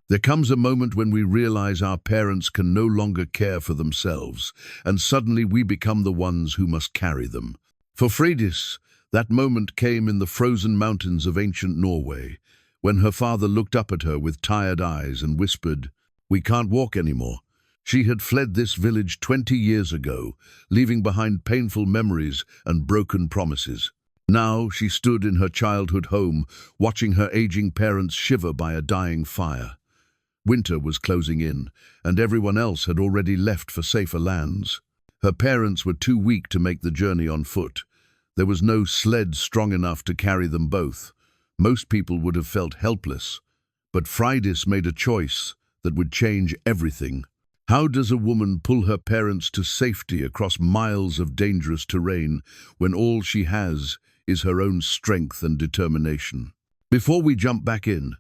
There comes a moment when we realize our parents can no longer care for themselves, and suddenly we become the ones who must carry them. For Freydis, that moment came in the frozen mountains of ancient Norway, when her father looked up at her with tired eyes and whispered, "We can't walk anymore." She had fled this village 20 years ago, leaving behind painful memories and broken promises. Now she stood in her childhood home, watching her aging parents shiver by a dying fire. Winter was closing in, and everyone else had already left for safer lands. Her parents were too weak to make the journey on foot. There was no sled strong enough to carry them both. Most people would have felt helpless, but Freydis made a choice that would change everything. How does a woman pull her parents to safety across miles of dangerous terrain when all she has is her own strength and determination? Before we jump back in,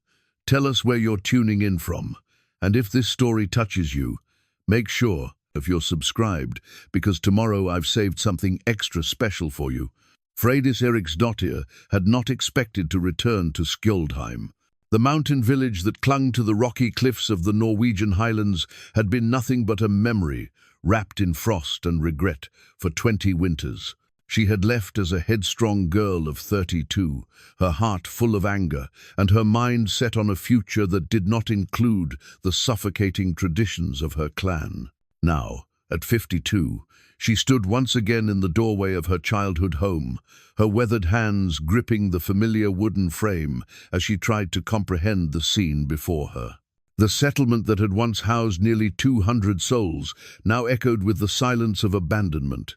tell us where you're tuning in from, and if this story touches you, make sure if you're subscribed, because tomorrow I've saved something extra special for you. Freydis Eriksdottir had not expected to return to Skjoldheim. The mountain village that clung to the rocky cliffs of the Norwegian highlands had been nothing but a memory, wrapped in frost and regret for 20 winters. She had left as a headstrong girl of 32, her heart full of anger, and her mind set on a future that did not include the suffocating traditions of her clan. Now, at 52, she stood once again in the doorway of her childhood home, her weathered hands gripping the familiar wooden frame as she tried to comprehend the scene before her. The settlement that had once housed nearly 200 souls now echoed with the silence of abandonment.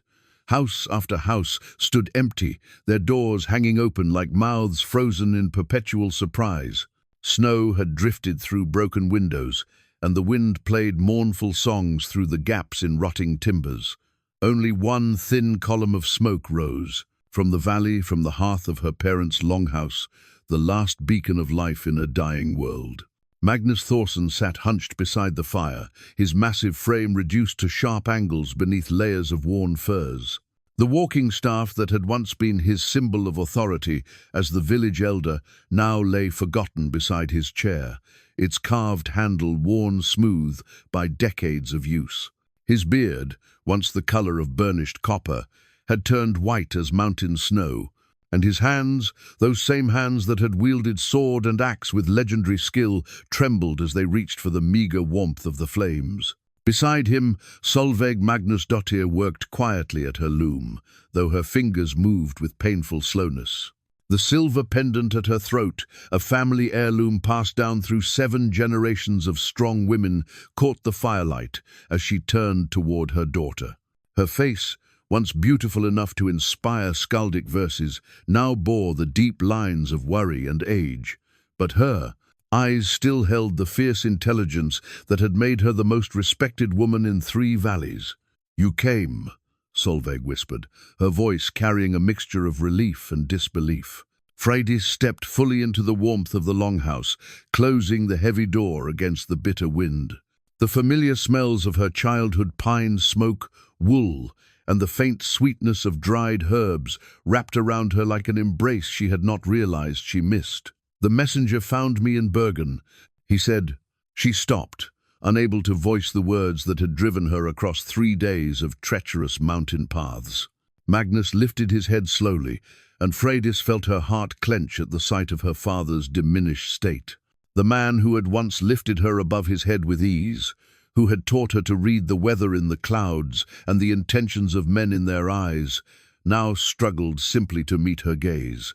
House after house stood empty, their doors hanging open like mouths frozen in perpetual surprise. Snow had drifted through broken windows, and the wind played mournful songs through the gaps in rotting timbers. Only one thin column of smoke rose. From the valley, from the hearth of her parents' longhouse, the last beacon of life in a dying world. Magnus Thorsen sat hunched beside the fire, his massive frame reduced to sharp angles beneath layers of worn furs. The walking staff that had once been his symbol of authority as the village elder now lay forgotten beside his chair, its carved handle worn smooth by decades of use. His beard, once the color of burnished copper, had turned white as mountain snow, and his hands, those same hands that had wielded sword and axe with legendary skill, trembled as they reached for the meager warmth of the flames. Beside him, Solveig Magnusdottir worked quietly at her loom, though her fingers moved with painful slowness. The silver pendant at her throat, a family heirloom passed down through 7 generations of strong women, caught the firelight as she turned toward her daughter. Her face, once beautiful enough to inspire skaldic verses, now bore the deep lines of worry and age. But her eyes still held the fierce intelligence that had made her the most respected woman in 3 valleys. "You came," Solveig whispered, her voice carrying a mixture of relief and disbelief. Freydis stepped fully into the warmth of the longhouse, closing the heavy door against the bitter wind. The familiar smells of her childhood pine smoke, wool, and the faint sweetness of dried herbs wrapped around her like an embrace she had not realized she missed. "The messenger found me in Bergen," he said. She stopped, unable to voice the words that had driven her across 3 days of treacherous mountain paths. Magnus lifted his head slowly, and Freydis felt her heart clench at the sight of her father's diminished state. The man who had once lifted her above his head with ease, who had taught her to read the weather in the clouds and the intentions of men in their eyes, now struggled simply to meet her gaze.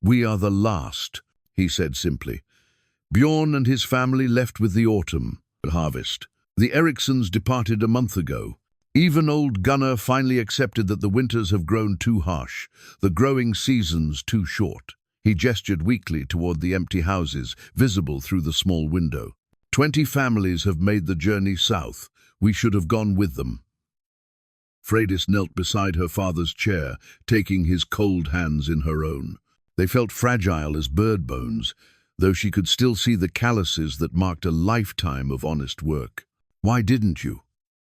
"We are the last," he said simply. "Bjorn and his family left with the autumn harvest. The Erikssons departed a month ago. Even old Gunnar finally accepted that the winters have grown too harsh, the growing seasons too short." He gestured weakly toward the empty houses, visible through the small window. 20 families have made the journey south. We should have gone with them." Freydis knelt beside her father's chair, taking his cold hands in her own. They felt fragile as bird bones, though she could still see the calluses that marked a lifetime of honest work. "Why didn't you?"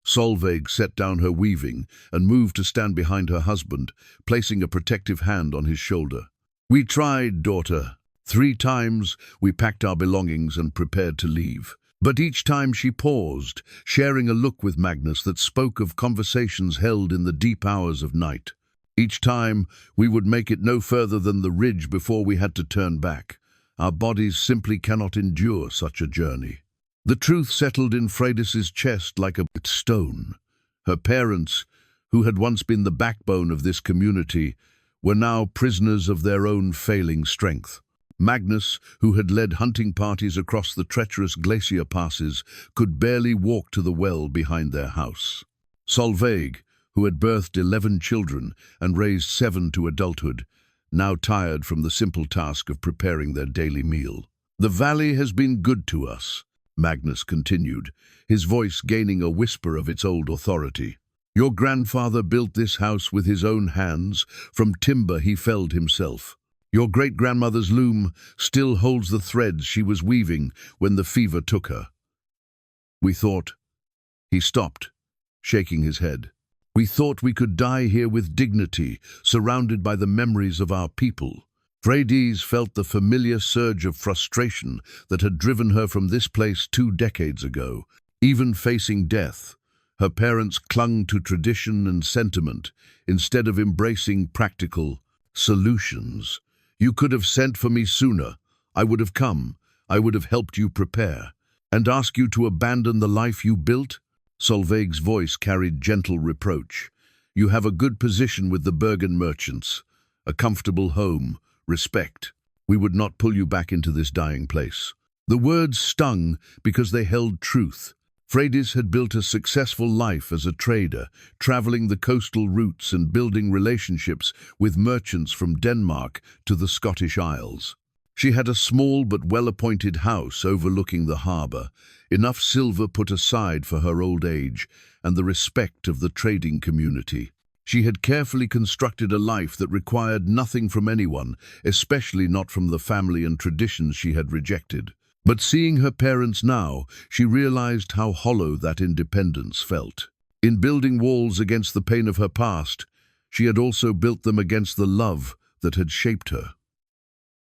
Solveig set down her weaving and moved to stand behind her husband, placing a protective hand on his shoulder. "We tried, daughter," 3 times we packed our belongings and prepared to leave. But each time she paused, sharing a look with Magnus that spoke of conversations held in the deep hours of night. Each time we would make it no further than the ridge before we had to turn back. Our bodies simply cannot endure such a journey. The truth settled in Freydis's chest like a stone. Her parents, who had once been the backbone of this community, were now prisoners of their own failing strength. Magnus, who had led hunting parties across the treacherous glacier passes, could barely walk to the well behind their house. Solveig, who had birthed 11 children and raised 7 to adulthood, now tired from the simple task of preparing their daily meal. "The valley has been good to us," Magnus continued, his voice gaining a whisper of its old authority. "Your grandfather built this house with his own hands, from timber he felled himself. Your great-grandmother's loom still holds the threads she was weaving when the fever took her. We thought—" He stopped, shaking his head. "We thought we could die here with dignity, surrounded by the memories of our people." Freydis felt the familiar surge of frustration that had driven her from this place 2 decades ago. Even facing death, her parents clung to tradition and sentiment instead of embracing practical solutions. "You could have sent for me sooner. I would have come. I would have helped you prepare. And ask you to abandon the life you built?" Solveig's voice carried gentle reproach. "You have a good position with the Bergen merchants, a comfortable home, respect. We would not pull you back into this dying place." The words stung because they held truth. Freydis had built a successful life as a trader, traveling the coastal routes and building relationships with merchants from Denmark to the Scottish Isles. She had a small but well-appointed house overlooking the harbour, enough silver put aside for her old age and the respect of the trading community. She had carefully constructed a life that required nothing from anyone, especially not from the family and traditions she had rejected. But seeing her parents now, she realized how hollow that independence felt. In building walls against the pain of her past, she had also built them against the love that had shaped her.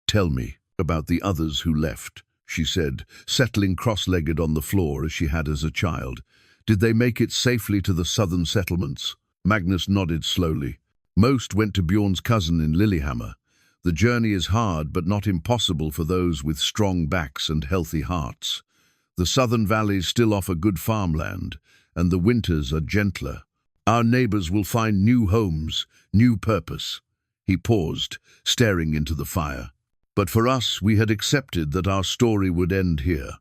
"Tell me about the others who left," she said, settling cross-legged on the floor as she had as a child. "Did they make it safely to the southern settlements?" Magnus nodded slowly. "Most went to Bjorn's cousin in Lillehammer. The journey is hard but not impossible for those with strong backs and healthy hearts. The southern valleys still offer good farmland, and the winters are gentler. Our neighbors will find new homes, new purpose." He paused, staring into the fire. "But for us, we had accepted that our story would end here."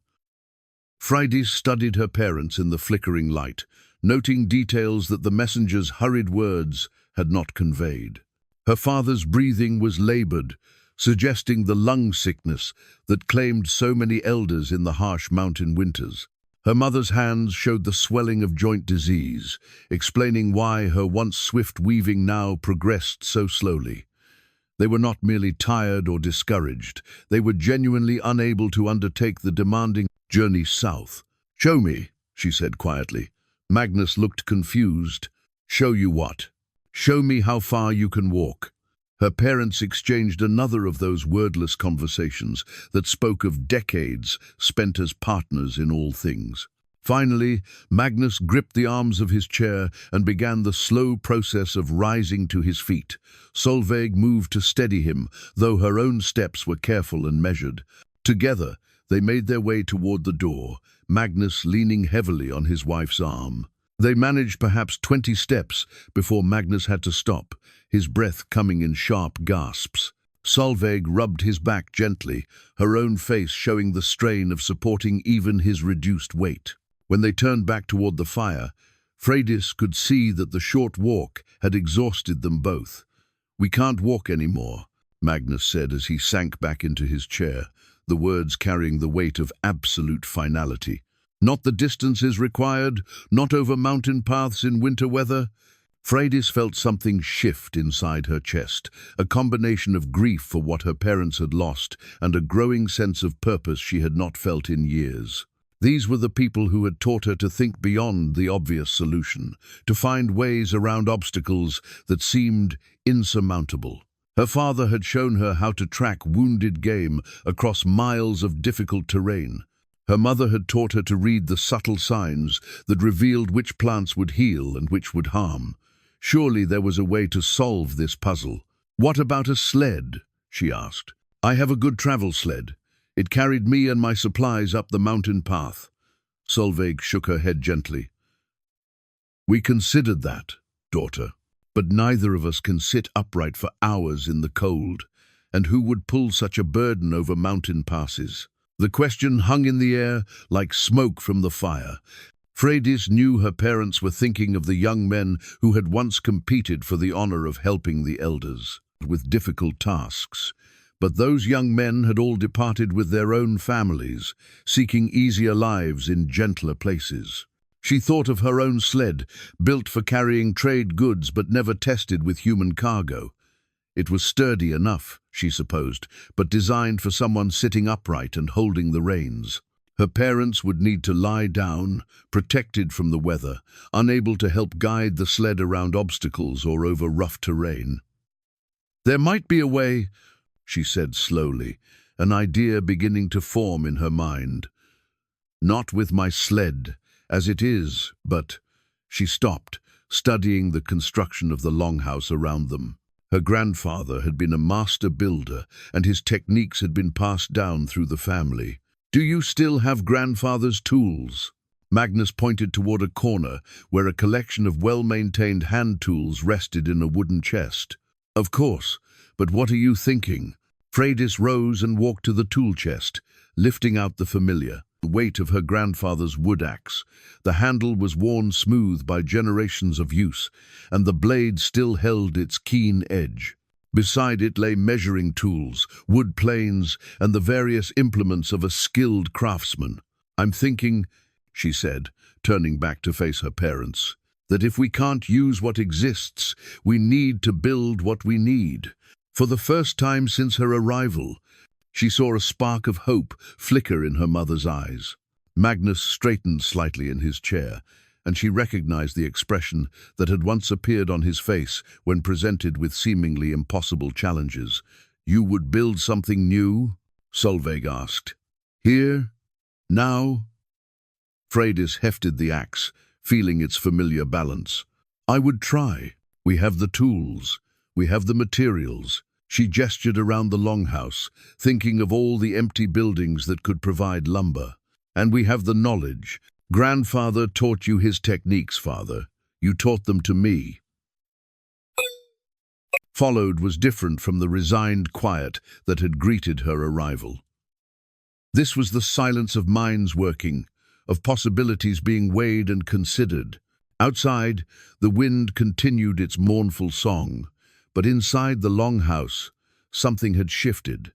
Freydis studied her parents in the flickering light, noting details that the messenger's hurried words had not conveyed. Her father's breathing was labored, suggesting the lung sickness that claimed so many elders in the harsh mountain winters. Her mother's hands showed the swelling of joint disease, explaining why her once swift weaving now progressed so slowly. They were not merely tired or discouraged, they were genuinely unable to undertake the demanding journey south. "Show me," she said quietly. Magnus looked confused. "Show you what?" "Show me how far you can walk." Her parents exchanged another of those wordless conversations that spoke of decades spent as partners in all things. Finally, Magnus gripped the arms of his chair and began the slow process of rising to his feet. Solveig moved to steady him, though her own steps were careful and measured. Together, they made their way toward the door, Magnus leaning heavily on his wife's arm. They managed perhaps 20 steps before Magnus had to stop, his breath coming in sharp gasps. Solveig rubbed his back gently, her own face showing the strain of supporting even his reduced weight. When they turned back toward the fire, Freydis could see that the short walk had exhausted them both. "We can't walk anymore," Magnus said as he sank back into his chair, the words carrying the weight of absolute finality. "Not the distances required, not over mountain paths in winter weather." Freydis felt something shift inside her chest, a combination of grief for what her parents had lost and a growing sense of purpose she had not felt in years. These were the people who had taught her to think beyond the obvious solution, to find ways around obstacles that seemed insurmountable. Her father had shown her how to track wounded game across miles of difficult terrain. Her mother had taught her to read the subtle signs that revealed which plants would heal and which would harm. Surely there was a way to solve this puzzle. "What about a sled?" she asked. "I have a good travel sled. It carried me and my supplies up the mountain path." Solveig shook her head gently. "We considered that, daughter. But neither of us can sit upright for hours in the cold, and who would pull such a burden over mountain passes?" The question hung in the air like smoke from the fire. Freydis knew her parents were thinking of the young men who had once competed for the honor of helping the elders with difficult tasks. But those young men had all departed with their own families, seeking easier lives in gentler places. She thought of her own sled, built for carrying trade goods but never tested with human cargo. It was sturdy enough, she supposed, but designed for someone sitting upright and holding the reins. Her parents would need to lie down, protected from the weather, unable to help guide the sled around obstacles or over rough terrain. "There might be a way," she said slowly, an idea beginning to form in her mind. "Not with my sled, as it is, but—" She stopped, studying the construction of the longhouse around them. Her grandfather had been a master builder, and his techniques had been passed down through the family. "Do you still have grandfather's tools?" Magnus pointed toward a corner where a collection of well-maintained hand tools rested in a wooden chest. "Of course, but what are you thinking?" Freydis rose and walked to the tool chest, lifting out the familiar weight of her grandfather's wood axe. The handle was worn smooth by generations of use, and the blade still held its keen edge. Beside it lay measuring tools, wood planes, and the various implements of a skilled craftsman. "I'm thinking," she said, turning back to face her parents, "that if we can't use what exists, we need to build what we need." For the first time since her arrival, she saw a spark of hope flicker in her mother's eyes. Magnus straightened slightly in his chair, and she recognized the expression that had once appeared on his face when presented with seemingly impossible challenges. "You would build something new?" Solveig asked. "Here? Now?" Freydis hefted the axe, feeling its familiar balance. "I would try. We have the tools. We have the materials." She gestured around the longhouse, thinking of all the empty buildings that could provide lumber. "And we have the knowledge. Grandfather taught you his techniques, father. You taught them to me." Followed was different from the resigned quiet that had greeted her arrival. This was the silence of minds working, of possibilities being weighed and considered. Outside, the wind continued its mournful song. But inside the longhouse, something had shifted.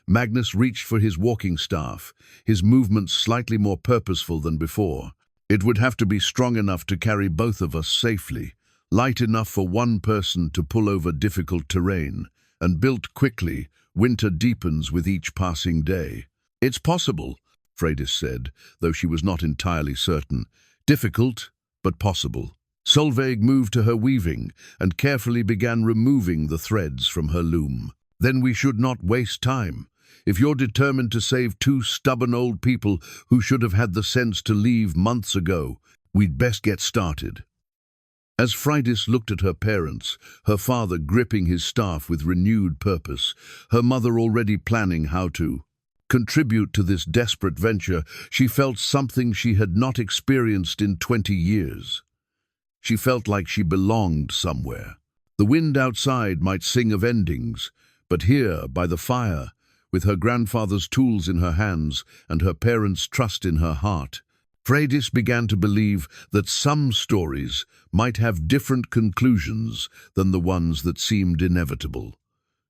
Magnus reached for his walking staff, his movements slightly more purposeful than before. "It would have to be strong enough to carry both of us safely, light enough for one person to pull over difficult terrain, and built quickly. Winter deepens with each passing day." "It's possible," Freydis said, though she was not entirely certain. "Difficult, but possible." Solveig moved to her weaving and carefully began removing the threads from her loom. "Then we should not waste time. If you're determined to save two stubborn old people who should have had the sense to leave months ago, we'd best get started." As Freydis looked at her parents, her father gripping his staff with renewed purpose, her mother already planning how to contribute to this desperate venture, she felt something she had not experienced in 20 years. She felt like she belonged somewhere. The wind outside might sing of endings, but here, by the fire, with her grandfather's tools in her hands and her parents' trust in her heart, Freydis began to believe that some stories might have different conclusions than the ones that seemed inevitable.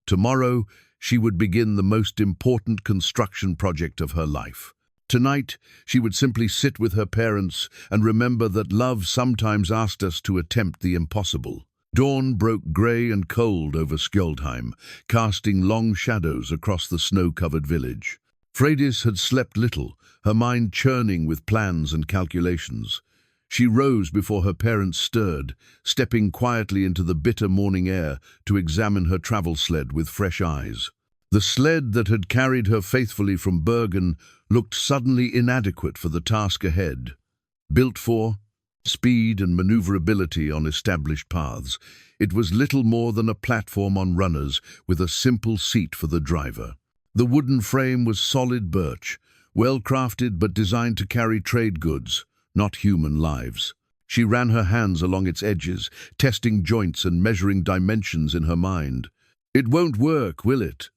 Tomorrow, she would begin the most important construction project of her life. Tonight, she would simply sit with her parents and remember that love sometimes asked us to attempt the impossible. Dawn broke grey and cold over Skjoldheim, casting long shadows across the snow-covered village. Freydis had slept little, her mind churning with plans and calculations. She rose before her parents stirred, stepping quietly into the bitter morning air to examine her travel sled with fresh eyes. The sled that had carried her faithfully from Bergen looked suddenly inadequate for the task ahead. Built for speed and maneuverability on established paths, it was little more than a platform on runners with a simple seat for the driver. The wooden frame was solid birch, well crafted but designed to carry trade goods, not human lives. She ran her hands along its edges, testing joints and measuring dimensions in her mind. "It won't work, will it?"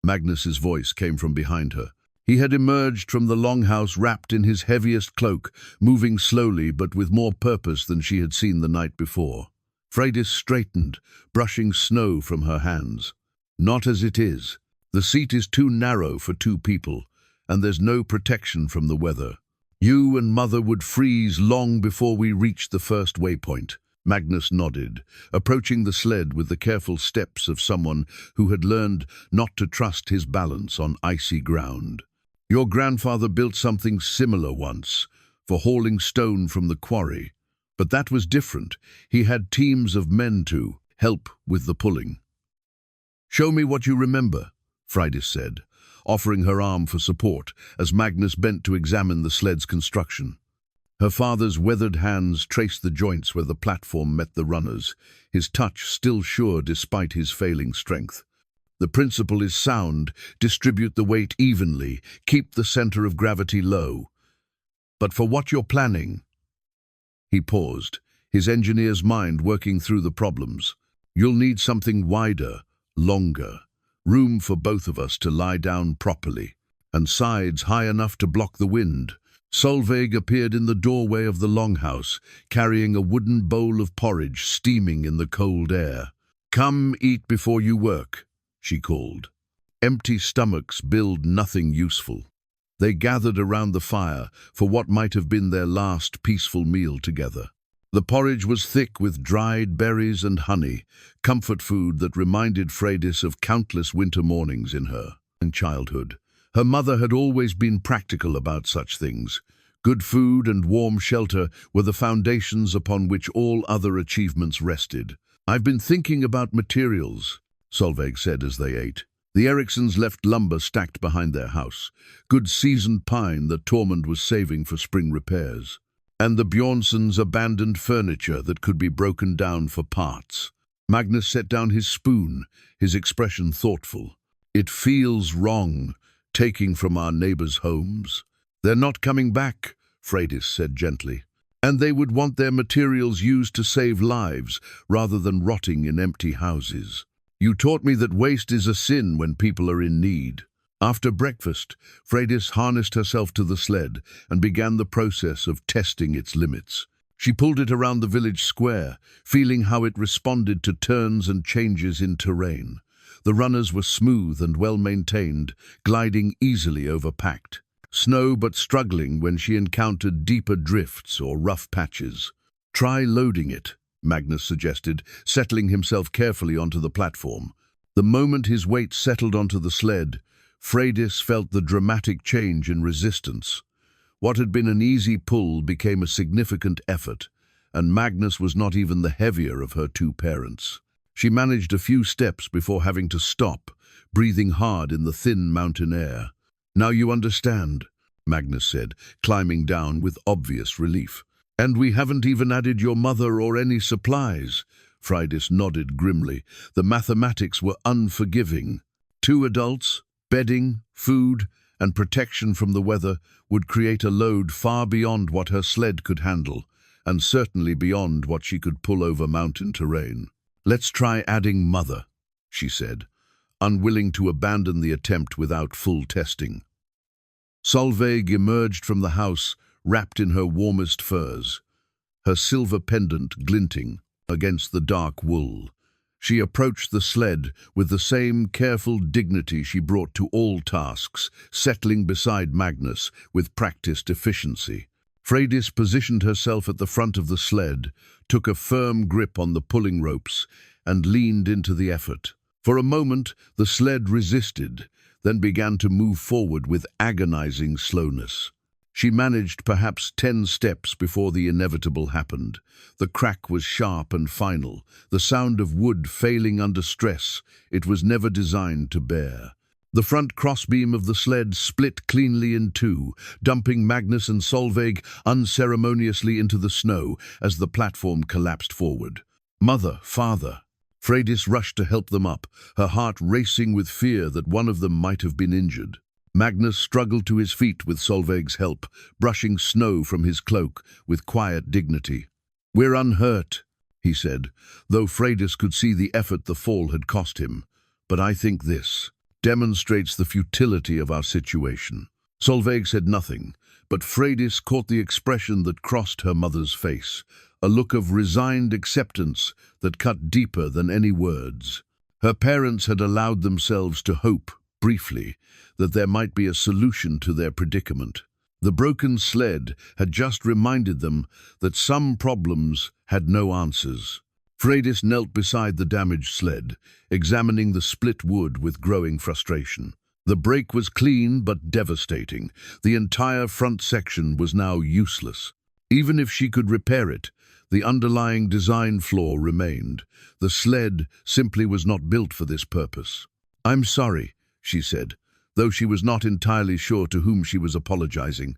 Magnus's voice came from behind her. He had emerged from the longhouse wrapped in his heaviest cloak, moving slowly but with more purpose than she had seen the night before. Freydis straightened, brushing snow from her hands. "Not as it is. The seat is too narrow for two people, and there's no protection from the weather. You and Mother would freeze long before we reached the first waypoint." Magnus nodded, approaching the sled with the careful steps of someone who had learned not to trust his balance on icy ground. "Your grandfather built something similar once, for hauling stone from the quarry. But that was different. He had teams of men to help with the pulling." "Show me what you remember," Freydis said, offering her arm for support as Magnus bent to examine the sled's construction. Her father's weathered hands traced the joints where the platform met the runners, his touch still sure despite his failing strength. "The principle is sound: distribute the weight evenly, keep the center of gravity low. But for what you're planning—" He paused, his engineer's mind working through the problems. "You'll need something wider, longer, room for both of us to lie down properly, and sides high enough to block the wind." Solveig appeared in the doorway of the longhouse, carrying a wooden bowl of porridge steaming in the cold air. "Come eat before you work," she called. Empty stomachs build nothing useful. They gathered around the fire for what might have been their last peaceful meal together. The porridge was thick with dried berries and honey, comfort food that reminded Freydis of countless winter mornings in her childhood. Her mother had always been practical about such things. Good food and warm shelter were the foundations upon which all other achievements rested. "I've been thinking about materials," Solveig said as they ate. The Ericssons left lumber stacked behind their house, good seasoned pine that Tormund was saving for spring repairs, and the Bjornsons abandoned furniture that could be broken down for parts. Magnus set down his spoon, his expression thoughtful. "It feels wrong, taking from our neighbors' homes." "They're not coming back," Freydis said gently. "And they would want their materials used to save lives, rather than rotting in empty houses. You taught me that waste is a sin when people are in need." After breakfast, Freydis harnessed herself to the sled and began the process of testing its limits. She pulled it around the village square, feeling how it responded to turns and changes in terrain. The runners were smooth and well-maintained, gliding easily over packed snow but struggling when she encountered deeper drifts or rough patches. "Try loading it," Magnus suggested, settling himself carefully onto the platform. The moment his weight settled onto the sled, Freydis felt the dramatic change in resistance. What had been an easy pull became a significant effort, and Magnus was not even the heavier of her two parents. She managed a few steps before having to stop, breathing hard in the thin mountain air. "Now you understand," Magnus said, climbing down with obvious relief. "And we haven't even added your mother or any supplies." Freydis nodded grimly. The mathematics were unforgiving. 2 adults, bedding, food, and protection from the weather would create a load far beyond what her sled could handle, and certainly beyond what she could pull over mountain terrain. "Let's try adding Mother," she said, unwilling to abandon the attempt without full testing. Solveig emerged from the house, wrapped in her warmest furs, her silver pendant glinting against the dark wool. She approached the sled with the same careful dignity she brought to all tasks, settling beside Magnus with practiced efficiency. Freydis positioned herself at the front of the sled, took a firm grip on the pulling ropes, and leaned into the effort. For a moment, the sled resisted, then began to move forward with agonizing slowness. She managed perhaps 10 steps before the inevitable happened. The crack was sharp and final, the sound of wood failing under stress it was never designed to bear. The front crossbeam of the sled split cleanly in two, dumping Magnus and Solveig unceremoniously into the snow as the platform collapsed forward. Mother, father. Freydis rushed to help them up, her heart racing with fear that one of them might have been injured. Magnus struggled to his feet with Solveig's help, brushing snow from his cloak with quiet dignity. "We're unhurt," he said, though Freydis could see the effort the fall had cost him. "But I think this demonstrates the futility of our situation." Solveig said nothing, but Freydis caught the expression that crossed her mother's face, a look of resigned acceptance that cut deeper than any words. Her parents had allowed themselves to hope, briefly, that there might be a solution to their predicament. The broken sled had just reminded them that some problems had no answers. Freydis knelt beside the damaged sled, examining the split wood with growing frustration. The break was clean but devastating. The entire front section was now useless. Even if she could repair it, the underlying design flaw remained. The sled simply was not built for this purpose. "I'm sorry," she said, though she was not entirely sure to whom she was apologizing.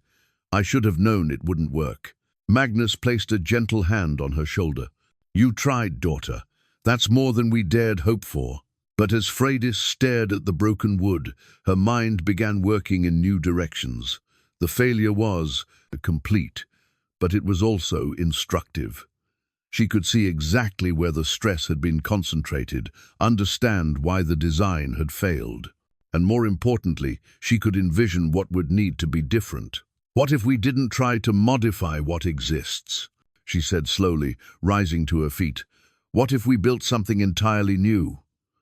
"I should have known it wouldn't work." Magnus placed a gentle hand on her shoulder. "You tried, daughter. That's more than we dared hope for." But as Freydis stared at the broken wood, her mind began working in new directions. The failure was complete, but it was also instructive. She could see exactly where the stress had been concentrated, understand why the design had failed. And more importantly, she could envision what would need to be different. "What if we didn't try to modify what exists?" she said slowly, rising to her feet. "What if we built something entirely new?"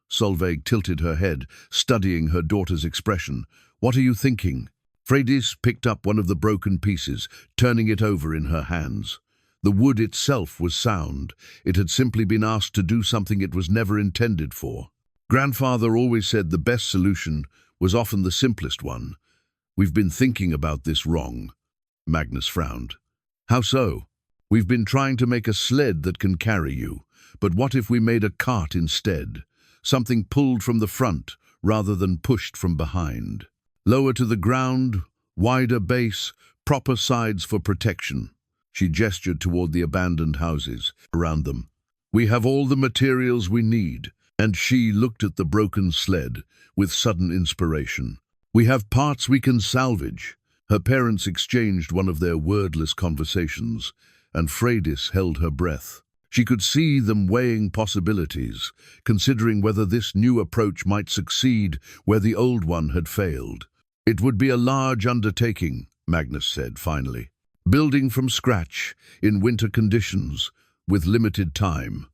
Solveig tilted her head, studying her daughter's expression. "What are you thinking?" Freydis picked up one of the broken pieces, turning it over in her hands. The wood itself was sound. It had simply been asked to do something it was never intended for. "Grandfather always said the best solution was often the simplest one. We've been thinking about this wrong." Magnus frowned. "How so?" "We've been trying to make a sled that can carry you, but what if we made a cart instead? Something pulled from the front rather than pushed from behind. Lower to the ground, wider base, proper sides for protection." She gestured toward the abandoned houses around them. "We have all the materials we need." And she looked at the broken sled with sudden inspiration. "We have parts we can salvage." Her parents exchanged one of their wordless conversations, and Freydis held her breath. She could see them weighing possibilities, considering whether this new approach might succeed where the old one had failed. "It would be a large undertaking," Magnus said finally. "Building from scratch, in winter conditions, with limited time."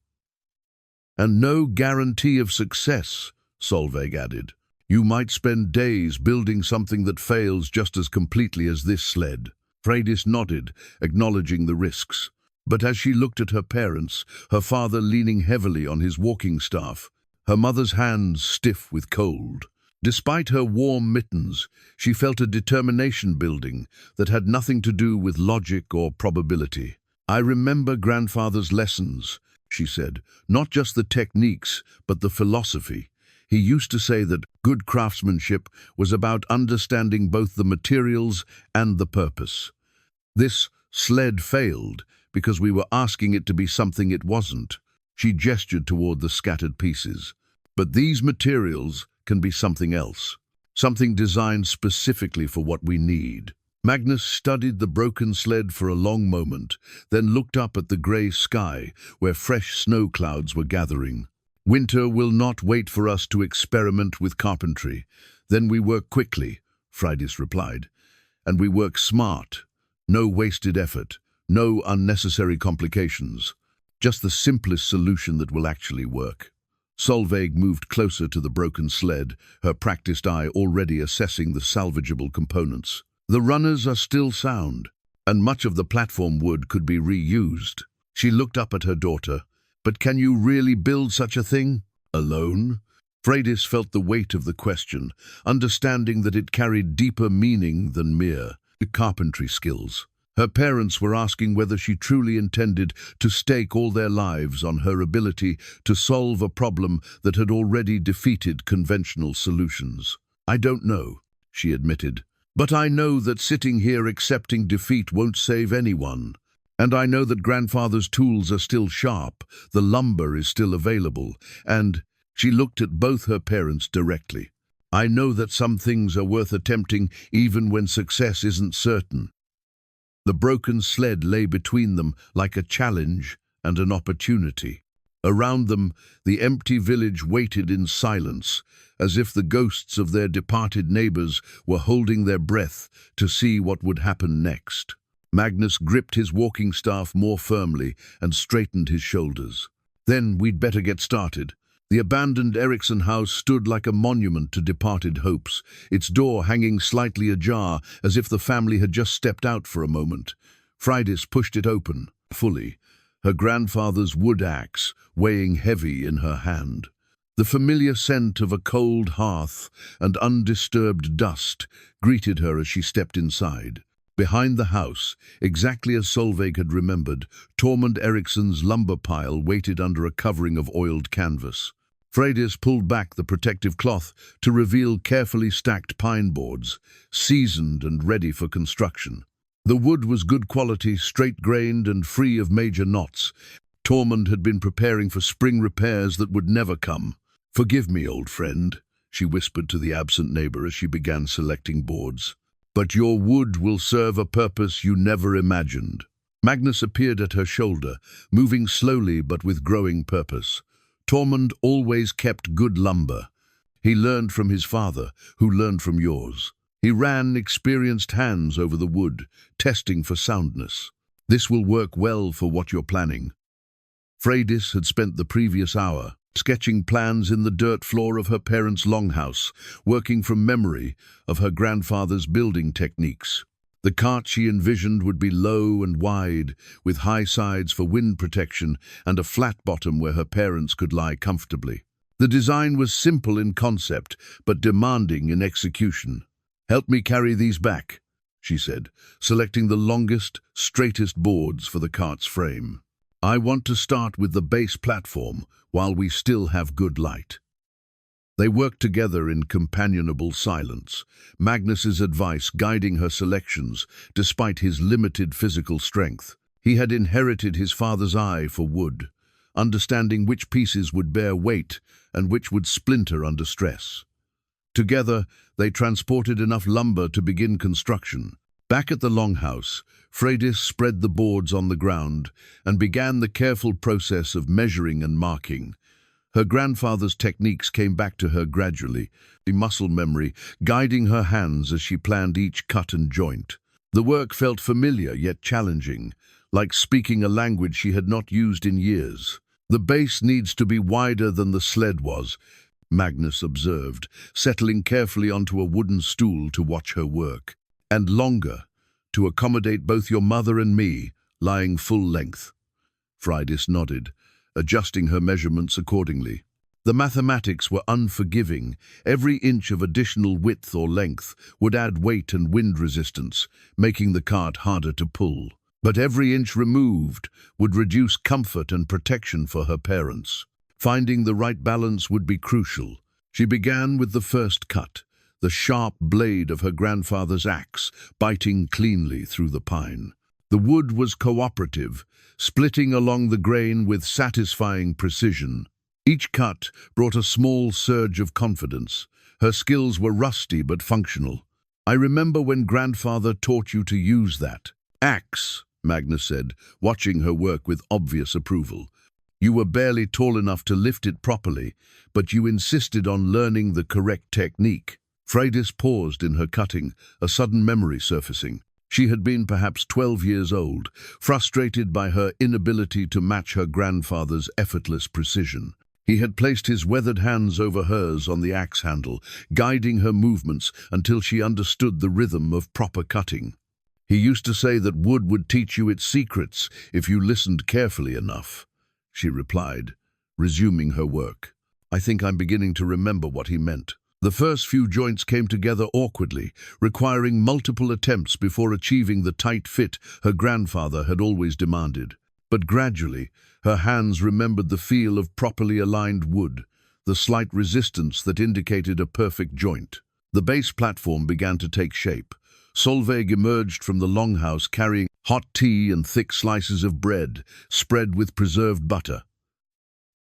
"And no guarantee of success," Solveig added. "You might spend days building something that fails just as completely as this sled." Freydis nodded, acknowledging the risks. But as she looked at her parents, her father leaning heavily on his walking staff, her mother's hands stiff with cold, despite her warm mittens, she felt a determination building that had nothing to do with logic or probability. "I remember grandfather's lessons," she said, "not just the techniques, but the philosophy. He used to say that good craftsmanship was about understanding both the materials and the purpose. This sled failed because we were asking it to be something it wasn't." She gestured toward the scattered pieces. "But these materials can be something else, something designed specifically for what we need." Magnus studied the broken sled for a long moment, then looked up at the grey sky where fresh snow clouds were gathering. "Winter will not wait for us to experiment with carpentry. Then we work quickly," Freydis replied. "And we work smart. No wasted effort, no unnecessary complications. Just the simplest solution that will actually work." Solveig moved closer to the broken sled, her practiced eye already assessing the salvageable components. "The runners are still sound, and much of the platform wood could be reused." She looked up at her daughter. "But can you really build such a thing? Alone?" Freydis felt the weight of the question, understanding that it carried deeper meaning than mere carpentry skills. Her parents were asking whether she truly intended to stake all their lives on her ability to solve a problem that had already defeated conventional solutions. "I don't know," she admitted. "But I know that sitting here accepting defeat won't save anyone. And I know that grandfather's tools are still sharp, the lumber is still available, and—" she looked at both her parents directly. "I know that some things are worth attempting even when success isn't certain." The broken sled lay between them like a challenge and an opportunity. Around them, the empty village waited in silence, as if the ghosts of their departed neighbors were holding their breath to see what would happen next. Magnus gripped his walking staff more firmly and straightened his shoulders. "Then we'd better get started." The abandoned Eriksson house stood like a monument to departed hopes, its door hanging slightly ajar as if the family had just stepped out for a moment. Freydis pushed it open, fully, her grandfather's wood axe weighing heavy in her hand. The familiar scent of a cold hearth and undisturbed dust greeted her as she stepped inside. Behind the house, exactly as Solveig had remembered, Tormund Eriksson's lumber pile waited under a covering of oiled canvas. Freydis pulled back the protective cloth to reveal carefully stacked pine boards, seasoned and ready for construction. The wood was good quality, straight-grained and free of major knots. Tormund had been preparing for spring repairs that would never come. "Forgive me, old friend," she whispered to the absent neighbor as she began selecting boards. "But your wood will serve a purpose you never imagined." Magnus appeared at her shoulder, moving slowly but with growing purpose. Tormund always kept good lumber. He learned from his father, who learned from yours. He ran experienced hands over the wood, testing for soundness. "This will work well for what you're planning." Freydis had spent the previous hour sketching plans in the dirt floor of her parents' longhouse, working from memory of her grandfather's building techniques. The cart she envisioned would be low and wide, with high sides for wind protection and a flat bottom where her parents could lie comfortably. The design was simple in concept, but demanding in execution. "Help me carry these back," she said, selecting the longest, straightest boards for the cart's frame. "I want to start with the base platform while we still have good light." They worked together in companionable silence, Magnus's advice guiding her selections despite his limited physical strength. He had inherited his father's eye for wood, understanding which pieces would bear weight and which would splinter under stress. Together, they transported enough lumber to begin construction. Back at the longhouse, Freydis spread the boards on the ground and began the careful process of measuring and marking. Her grandfather's techniques came back to her gradually, the muscle memory guiding her hands as she planned each cut and joint. The work felt familiar yet challenging, like speaking a language she had not used in years. "The base needs to be wider than the sled was," Magnus observed, settling carefully onto a wooden stool to watch her work. "And longer, to accommodate both your mother and me, lying full length." Freydis nodded, adjusting her measurements accordingly. The mathematics were unforgiving. Every inch of additional width or length would add weight and wind resistance, making the cart harder to pull. But every inch removed would reduce comfort and protection for her parents. Finding the right balance would be crucial. She began with the first cut, the sharp blade of her grandfather's axe, biting cleanly through the pine. The wood was cooperative, splitting along the grain with satisfying precision. Each cut brought a small surge of confidence. Her skills were rusty but functional. "I remember when grandfather taught you to use that axe," Magnus said, watching her work with obvious approval. "You were barely tall enough to lift it properly, but you insisted on learning the correct technique." Freydis paused in her cutting, a sudden memory surfacing. She had been perhaps 12 years old, frustrated by her inability to match her grandfather's effortless precision. He had placed his weathered hands over hers on the axe handle, guiding her movements until she understood the rhythm of proper cutting. "He used to say that wood would teach you its secrets if you listened carefully enough," she replied, resuming her work. "I think I'm beginning to remember what he meant." The first few joints came together awkwardly, requiring multiple attempts before achieving the tight fit her grandfather had always demanded. But gradually, her hands remembered the feel of properly aligned wood, the slight resistance that indicated a perfect joint. The base platform began to take shape. Solveig emerged from the longhouse carrying hot tea and thick slices of bread, spread with preserved butter.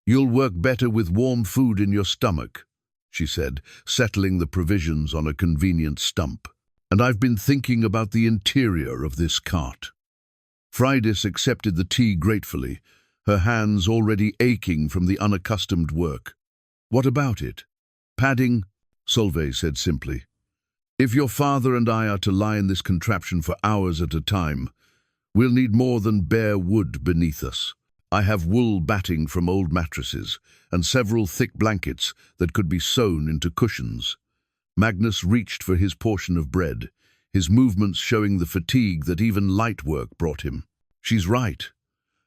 "You'll work better with warm food in your stomach," she said, settling the provisions on a convenient stump. "And I've been thinking about the interior of this cart." Freydis accepted the tea gratefully, her hands already aching from the unaccustomed work. "What about it?" "Padding," Solveig said simply. "If your father and I are to lie in this contraption for hours at a time, we'll need more than bare wood beneath us. I have wool batting from old mattresses and several thick blankets that could be sewn into cushions." Magnus reached for his portion of bread, his movements showing the fatigue that even light work brought him. "She's right,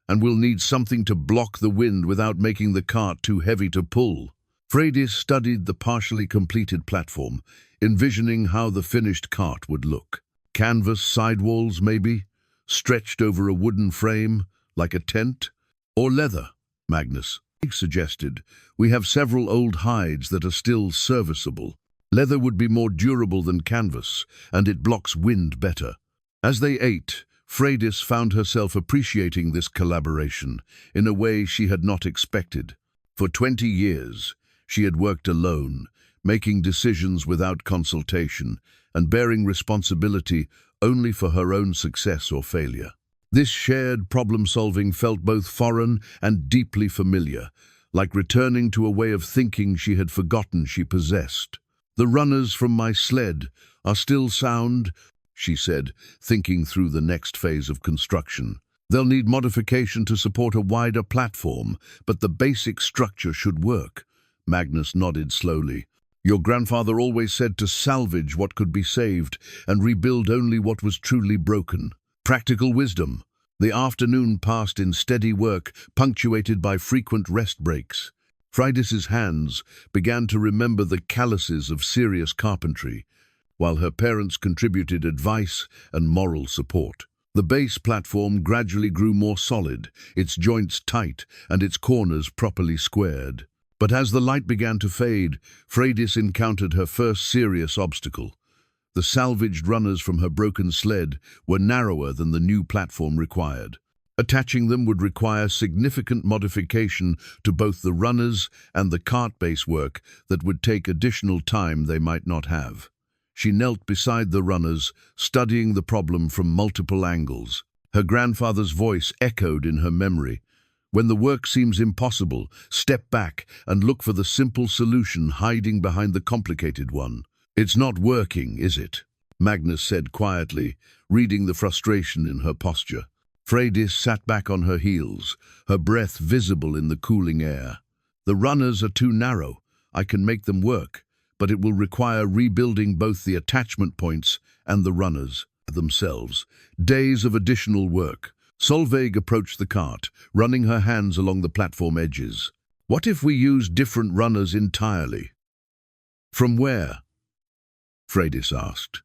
and we'll need something to block the wind without making the cart too heavy to pull." Freydis studied the partially completed platform, envisioning how the finished cart would look. Canvas sidewalls, maybe, stretched over a wooden frame, like a tent? "Or leather," Magnus suggested. "We have several old hides that are still serviceable. Leather would be more durable than canvas, and it blocks wind better." As they ate, Freydis found herself appreciating this collaboration in a way she had not expected. For 20 years, she had worked alone, making decisions without consultation and bearing responsibility only for her own success or failure. This shared problem-solving felt both foreign and deeply familiar, like returning to a way of thinking she had forgotten she possessed. "The runners from my sled are still sound," she said, thinking through the next phase of construction. "They'll need modification to support a wider platform, but the basic structure should work." Magnus nodded slowly. "Your grandfather always said to salvage what could be saved and rebuild only what was truly broken. Practical wisdom." The afternoon passed in steady work, punctuated by frequent rest breaks. Freydis's hands began to remember the calluses of serious carpentry, while her parents contributed advice and moral support. The base platform gradually grew more solid, its joints tight and its corners properly squared. But as the light began to fade, Freydis encountered her first serious obstacle. The salvaged runners from her broken sled were narrower than the new platform required. Attaching them would require significant modification to both the runners and the cart base work that would take additional time they might not have. She knelt beside the runners, studying the problem from multiple angles. Her grandfather's voice echoed in her memory. "When the work seems impossible, step back and look for the simple solution hiding behind the complicated one." "It's not working, is it?" Magnus said quietly, reading the frustration in her posture. Freydis sat back on her heels, her breath visible in the cooling air. "The runners are too narrow. I can make them work, but it will require rebuilding both the attachment points and the runners themselves. Days of additional work." Solveig approached the cart, running her hands along the platform edges. "What if we use different runners entirely?" "From where?" Freydis asked.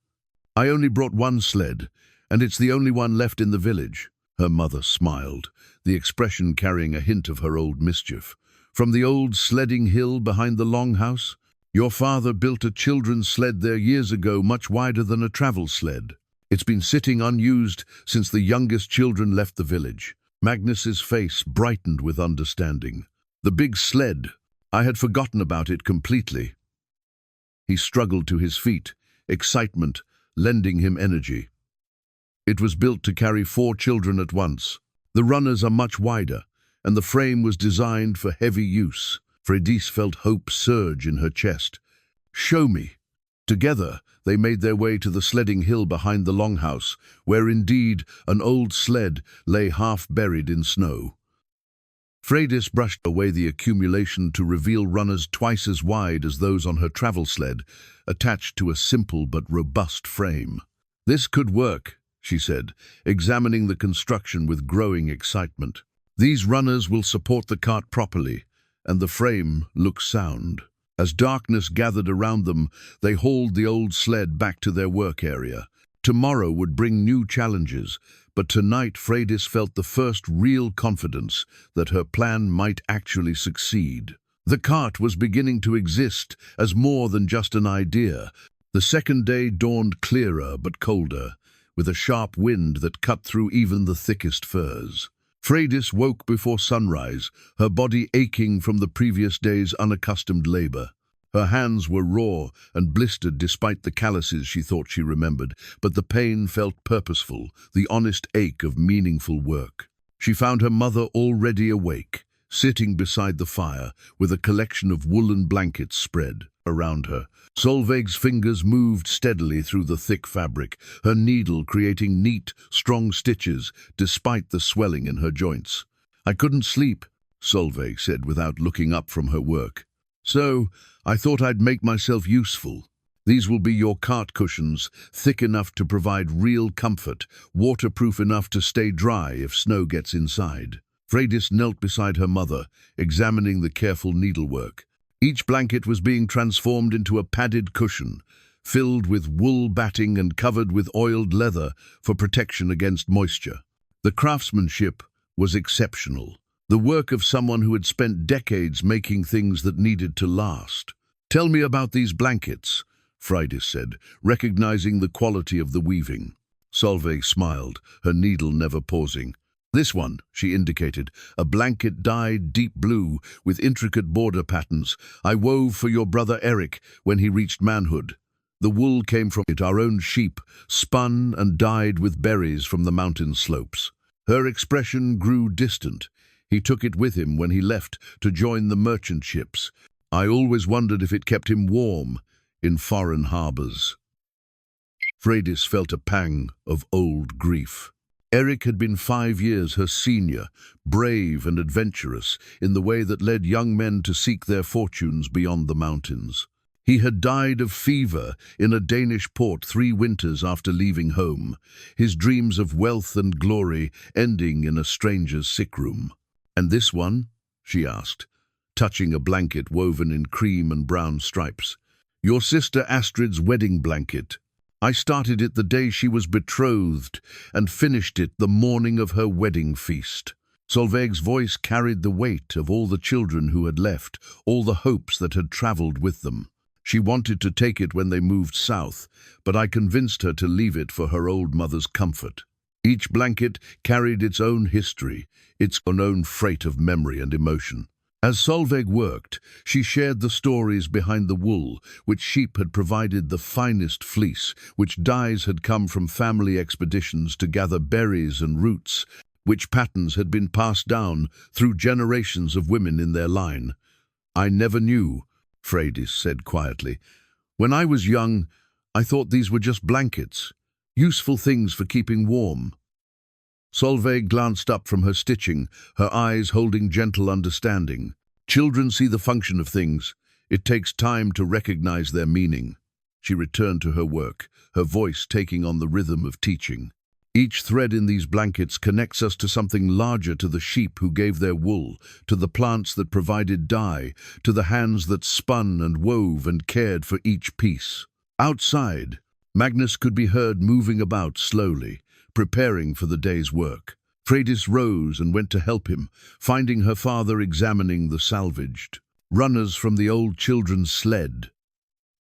"I only brought one sled, and it's the only one left in the village." Her mother smiled, the expression carrying a hint of her old mischief. "From the old sledding hill behind the longhouse? Your father built a children's sled there years ago, much wider than a travel sled. It's been sitting unused since the youngest children left the village." Magnus's face brightened with understanding. "The big sled. I had forgotten about it completely." He struggled to his feet, excitement lending him energy. "It was built to carry 4 children at once. The runners are much wider, and the frame was designed for heavy use." Freydis felt hope surge in her chest. "Show me." Together, they made their way to the sledding hill behind the longhouse, where indeed an old sled lay half buried in snow. Freydis brushed away the accumulation to reveal runners twice as wide as those on her travel sled, attached to a simple but robust frame. "This could work," she said, examining the construction with growing excitement. "These runners will support the cart properly, and the frame looks sound." As darkness gathered around them, they hauled the old sled back to their work area. Tomorrow would bring new challenges, but tonight Freydis felt the first real confidence that her plan might actually succeed. The cart was beginning to exist as more than just an idea. The second day dawned clearer but colder, with a sharp wind that cut through even the thickest furs. Freydis woke before sunrise, her body aching from the previous day's unaccustomed labor. Her hands were raw and blistered despite the calluses she thought she remembered, but the pain felt purposeful, the honest ache of meaningful work. She found her mother already awake, sitting beside the fire with a collection of woolen blankets spread around her. Solveig's fingers moved steadily through the thick fabric, her needle creating neat, strong stitches despite the swelling in her joints. "I couldn't sleep," Solveig said without looking up from her work. "So, I thought I'd make myself useful. These will be your cart cushions, thick enough to provide real comfort, waterproof enough to stay dry if snow gets inside." Freydis knelt beside her mother, examining the careful needlework. Each blanket was being transformed into a padded cushion, filled with wool batting and covered with oiled leather for protection against moisture. The craftsmanship was exceptional, the work of someone who had spent decades making things that needed to last. "Tell me about these blankets," Freydis said, recognizing the quality of the weaving. Solveig smiled, her needle never pausing. "This one," she indicated, "a blanket dyed deep blue with intricate border patterns. I wove for your brother Eric when he reached manhood. The wool came from our own sheep, spun and dyed with berries from the mountain slopes." Her expression grew distant. He took it with him when he left to join the merchant ships. "I always wondered if it kept him warm in foreign harbors." Freydis felt a pang of old grief. Eric had been 5 years her senior, brave and adventurous in the way that led young men to seek their fortunes beyond the mountains. He had died of fever in a Danish port 3 winters after leaving home, his dreams of wealth and glory ending in a stranger's sick room. "And this one?" she asked, touching a blanket woven in cream and brown stripes. "Your sister Astrid's wedding blanket. I started it the day she was betrothed and finished it the morning of her wedding feast." Solveig's voice carried the weight of all the children who had left, all the hopes that had traveled with them. She wanted to take it when they moved south, but I convinced her to leave it for her old mother's comfort. Each blanket carried its own history, its own freight of memory and emotion. As Solveig worked, she shared the stories behind the wool, which sheep had provided the finest fleece, which dyes had come from family expeditions to gather berries and roots, which patterns had been passed down through generations of women in their line. "I never knew," Freydis said quietly. "When I was young, I thought these were just blankets, useful things for keeping warm." Solveig glanced up from her stitching, her eyes holding gentle understanding. "Children see the function of things. It takes time to recognize their meaning." She returned to her work, her voice taking on the rhythm of teaching. "Each thread in these blankets connects us to something larger, to the sheep who gave their wool, to the plants that provided dye, to the hands that spun and wove and cared for each piece." Outside, Magnus could be heard moving about slowly, preparing for the day's work. Freydis rose and went to help him, finding her father examining the salvaged runners from the old children's sled.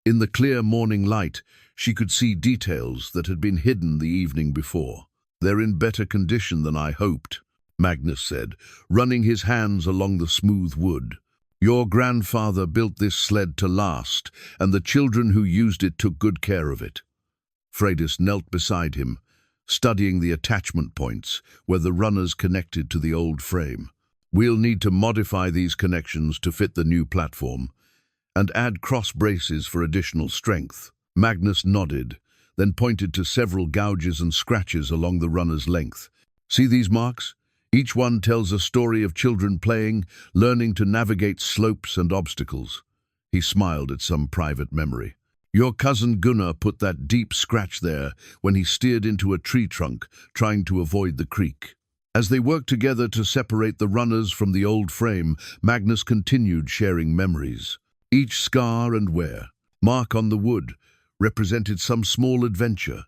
In the clear morning light, she could see details that had been hidden the evening before. "They're in better condition than I hoped," Magnus said, running his hands along the smooth wood. "Your grandfather built this sled to last, and the children who used it took good care of it." Freydis knelt beside him, studying the attachment points where the runners connected to the old frame. "We'll need to modify these connections to fit the new platform, and add cross braces for additional strength." Magnus nodded, then pointed to several gouges and scratches along the runner's length. "See these marks? Each one tells a story of children playing, learning to navigate slopes and obstacles." He smiled at some private memory. "Your cousin Gunnar put that deep scratch there when he steered into a tree trunk, trying to avoid the creek." As they worked together to separate the runners from the old frame, Magnus continued sharing memories. Each scar and wear, mark on the wood, represented some small adventure,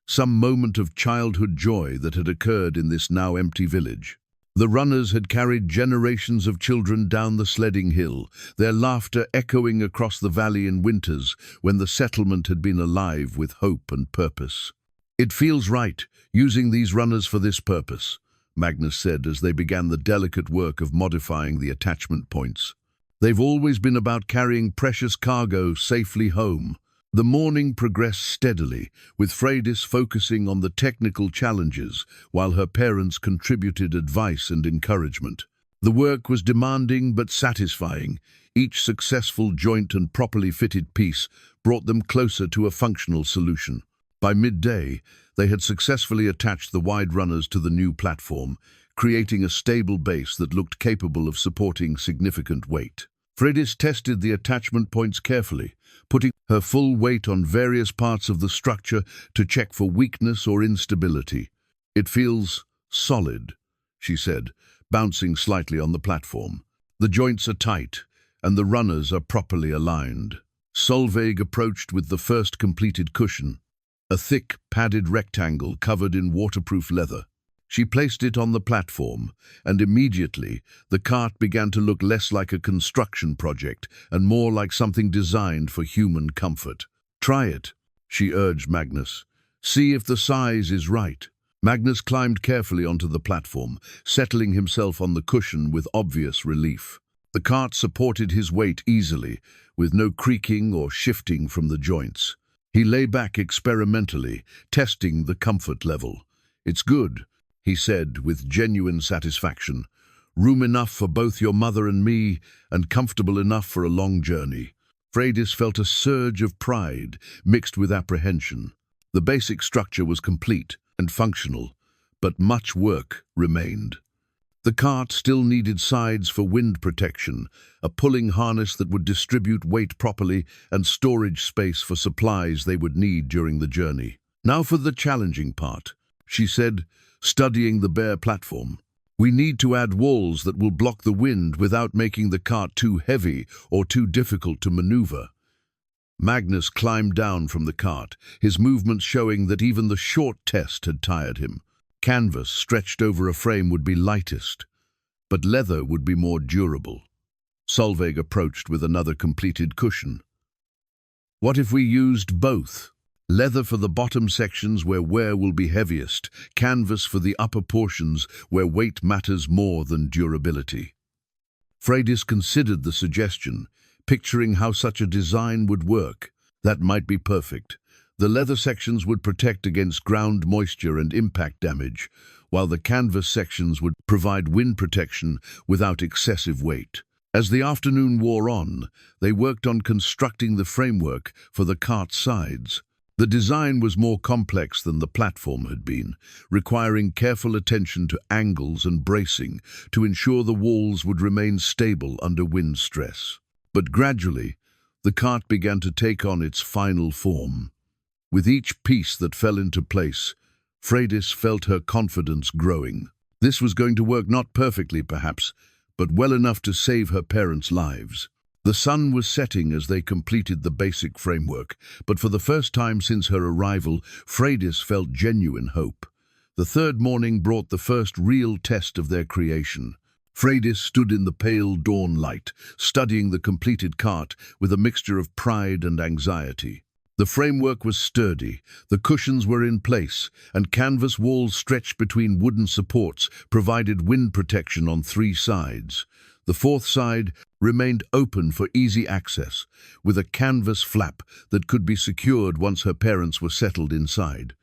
some moment of childhood joy that had occurred in this now empty village. The runners had carried generations of children down the sledding hill, their laughter echoing across the valley in winters when the settlement had been alive with hope and purpose. "It feels right, using these runners for this purpose," Magnus said as they began the delicate work of modifying the attachment points. "They've always been about carrying precious cargo safely home." The morning progressed steadily, with Freydis focusing on the technical challenges while her parents contributed advice and encouragement. The work was demanding but satisfying. Each successful joint and properly fitted piece brought them closer to a functional solution. By midday, they had successfully attached the wide runners to the new platform, creating a stable base that looked capable of supporting significant weight. Freydis tested the attachment points carefully, putting her full weight on various parts of the structure to check for weakness or instability. "It feels solid," she said, bouncing slightly on the platform. "The joints are tight, and the runners are properly aligned." Solveig approached with the first completed cushion, a thick, padded rectangle covered in waterproof leather. She placed it on the platform, and immediately the cart began to look less like a construction project and more like something designed for human comfort. "Try it," she urged Magnus. "See if the size is right." Magnus climbed carefully onto the platform, settling himself on the cushion with obvious relief. The cart supported his weight easily, with no creaking or shifting from the joints. He lay back experimentally, testing the comfort level. "It's good," he said with genuine satisfaction. "Room enough for both your mother and me, and comfortable enough for a long journey." Freydis felt a surge of pride mixed with apprehension. The basic structure was complete and functional, but much work remained. The cart still needed sides for wind protection, a pulling harness that would distribute weight properly, and storage space for supplies they would need during the journey. "Now for the challenging part," she said, studying the bare platform. "We need to add walls that will block the wind without making the cart too heavy or too difficult to maneuver." Magnus climbed down from the cart, his movements showing that even the short test had tired him. Canvas stretched over a frame would be lightest, but leather would be more durable. Solveig approached with another completed cushion. "What if we used both? Leather for the bottom sections where wear will be heaviest, canvas for the upper portions where weight matters more than durability." Freydis considered the suggestion, picturing how such a design would work. That might be perfect. The leather sections would protect against ground moisture and impact damage, while the canvas sections would provide wind protection without excessive weight. As the afternoon wore on, they worked on constructing the framework for the cart's sides. The design was more complex than the platform had been, requiring careful attention to angles and bracing to ensure the walls would remain stable under wind stress. But gradually, the cart began to take on its final form. With each piece that fell into place, Freydis felt her confidence growing. This was going to work not perfectly, perhaps, but well enough to save her parents' lives. The sun was setting as they completed the basic framework, but for the first time since her arrival, Freydis felt genuine hope. The third morning brought the first real test of their creation. Freydis stood in the pale dawn light, studying the completed cart with a mixture of pride and anxiety. The framework was sturdy, the cushions were in place, and canvas walls stretched between wooden supports provided wind protection on 3 sides. The fourth side remained open for easy access, with a canvas flap that could be secured once her parents were settled inside.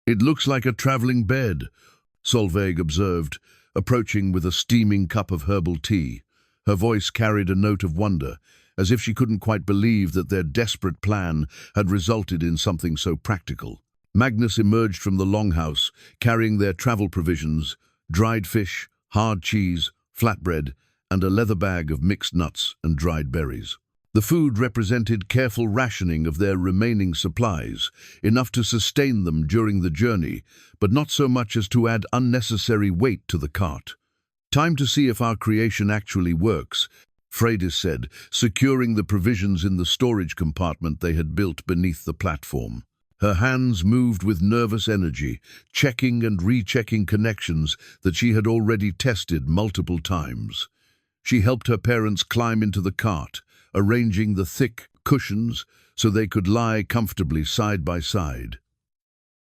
"It looks like a traveling bed," Solveig observed, approaching with a steaming cup of herbal tea. Her voice carried a note of wonder, as if she couldn't quite believe that their desperate plan had resulted in something so practical. Magnus emerged from the longhouse, carrying their travel provisions, dried fish, hard cheese, flatbread, and a leather bag of mixed nuts and dried berries. The food represented careful rationing of their remaining supplies, enough to sustain them during the journey, but not so much as to add unnecessary weight to the cart. "Time to see if our creation actually works," Freydis said, securing the provisions in the storage compartment they had built beneath the platform. Her hands moved with nervous energy, checking and rechecking connections that she had already tested multiple times. She helped her parents climb into the cart, arranging the thick cushions so they could lie comfortably side by side.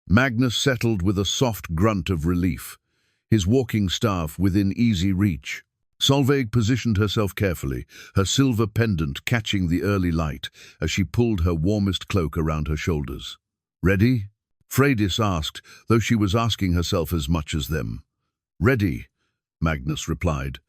Magnus settled with a soft grunt of relief, his walking staff within easy reach. Solveig positioned herself carefully, her silver pendant catching the early light as she pulled her warmest cloak around her shoulders. "Ready?" Freydis asked, though she was asking herself as much as them. "Ready," Magnus replied,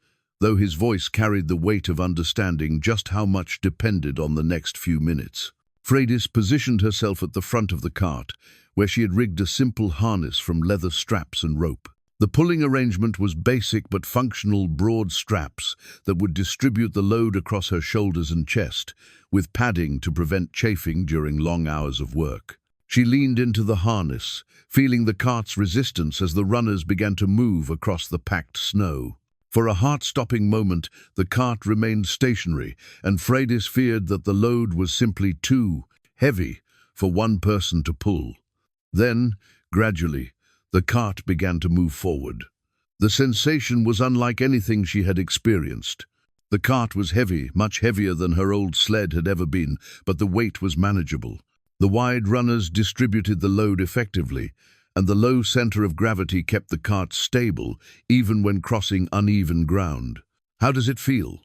though his voice carried the weight of understanding just how much depended on the next few minutes. Freydis positioned herself at the front of the cart, where she had rigged a simple harness from leather straps and rope. The pulling arrangement was basic but functional broad straps that would distribute the load across her shoulders and chest, with padding to prevent chafing during long hours of work. She leaned into the harness, feeling the cart's resistance as the runners began to move across the packed snow. For a heart-stopping moment, the cart remained stationary, and Freydis feared that the load was simply too heavy for one person to pull. Then, gradually, the cart began to move forward. The sensation was unlike anything she had experienced. The cart was heavy, much heavier than her old sled had ever been, but the weight was manageable. The wide runners distributed the load effectively, and the low center of gravity kept the cart stable, even when crossing uneven ground. "How does it feel?"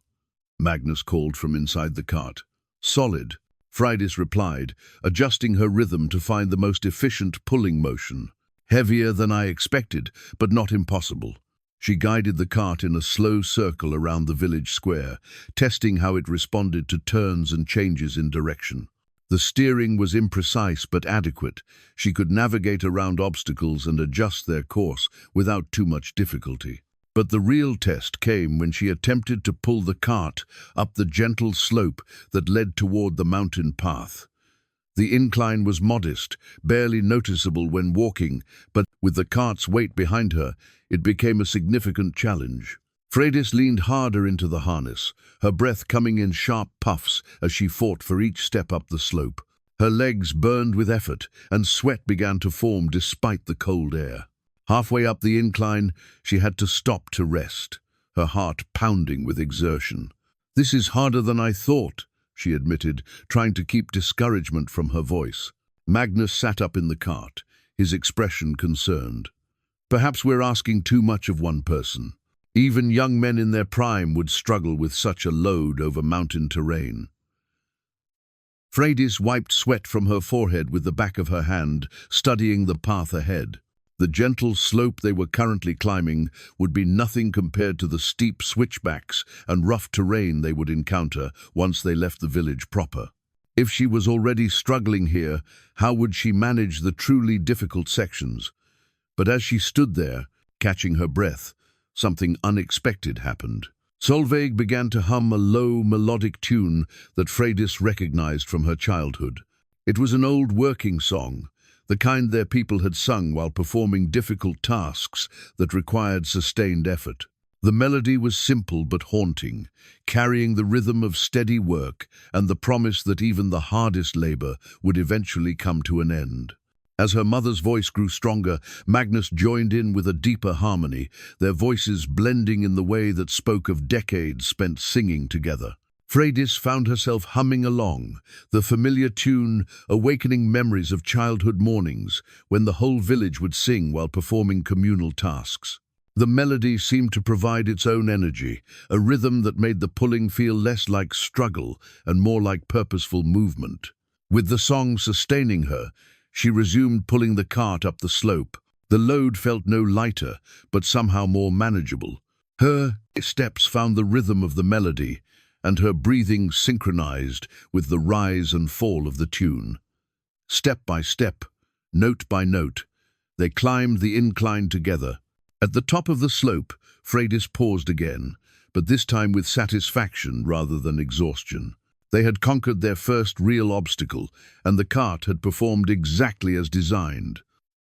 Magnus called from inside the cart. "Solid," Freydis replied, adjusting her rhythm to find the most efficient pulling motion. "Heavier than I expected, but not impossible." She guided the cart in a slow circle around the village square, testing how it responded to turns and changes in direction. The steering was imprecise but adequate. She could navigate around obstacles and adjust their course without too much difficulty. But the real test came when she attempted to pull the cart up the gentle slope that led toward the mountain path. The incline was modest, barely noticeable when walking, but with the cart's weight behind her, it became a significant challenge. Freydis leaned harder into the harness, her breath coming in sharp puffs as she fought for each step up the slope. Her legs burned with effort, and sweat began to form despite the cold air. Halfway up the incline, she had to stop to rest, her heart pounding with exertion. "This is harder than I thought," she admitted, trying to keep discouragement from her voice. Magnus sat up in the cart, his expression concerned. "Perhaps we're asking too much of one person. Even young men in their prime would struggle with such a load over mountain terrain." Freydis wiped sweat from her forehead with the back of her hand, studying the path ahead. The gentle slope they were currently climbing would be nothing compared to the steep switchbacks and rough terrain they would encounter once they left the village proper. If she was already struggling here, how would she manage the truly difficult sections? But as she stood there, catching her breath, something unexpected happened. Solveig began to hum a low, melodic tune that Freydis recognized from her childhood. It was an old working song, the kind their people had sung while performing difficult tasks that required sustained effort. The melody was simple but haunting, carrying the rhythm of steady work and the promise that even the hardest labor would eventually come to an end. As her mother's voice grew stronger, Magnus joined in with a deeper harmony, their voices blending in the way that spoke of decades spent singing together. Freydis found herself humming along, the familiar tune awakening memories of childhood mornings when the whole village would sing while performing communal tasks. The melody seemed to provide its own energy, a rhythm that made the pulling feel less like struggle and more like purposeful movement. With the song sustaining her, she resumed pulling the cart up the slope. The load felt no lighter, but somehow more manageable. Her steps found the rhythm of the melody, and her breathing synchronized with the rise and fall of the tune. Step by step, note by note, they climbed the incline together. At the top of the slope, Freydis paused again, but this time with satisfaction rather than exhaustion. They had conquered their first real obstacle, and the cart had performed exactly as designed.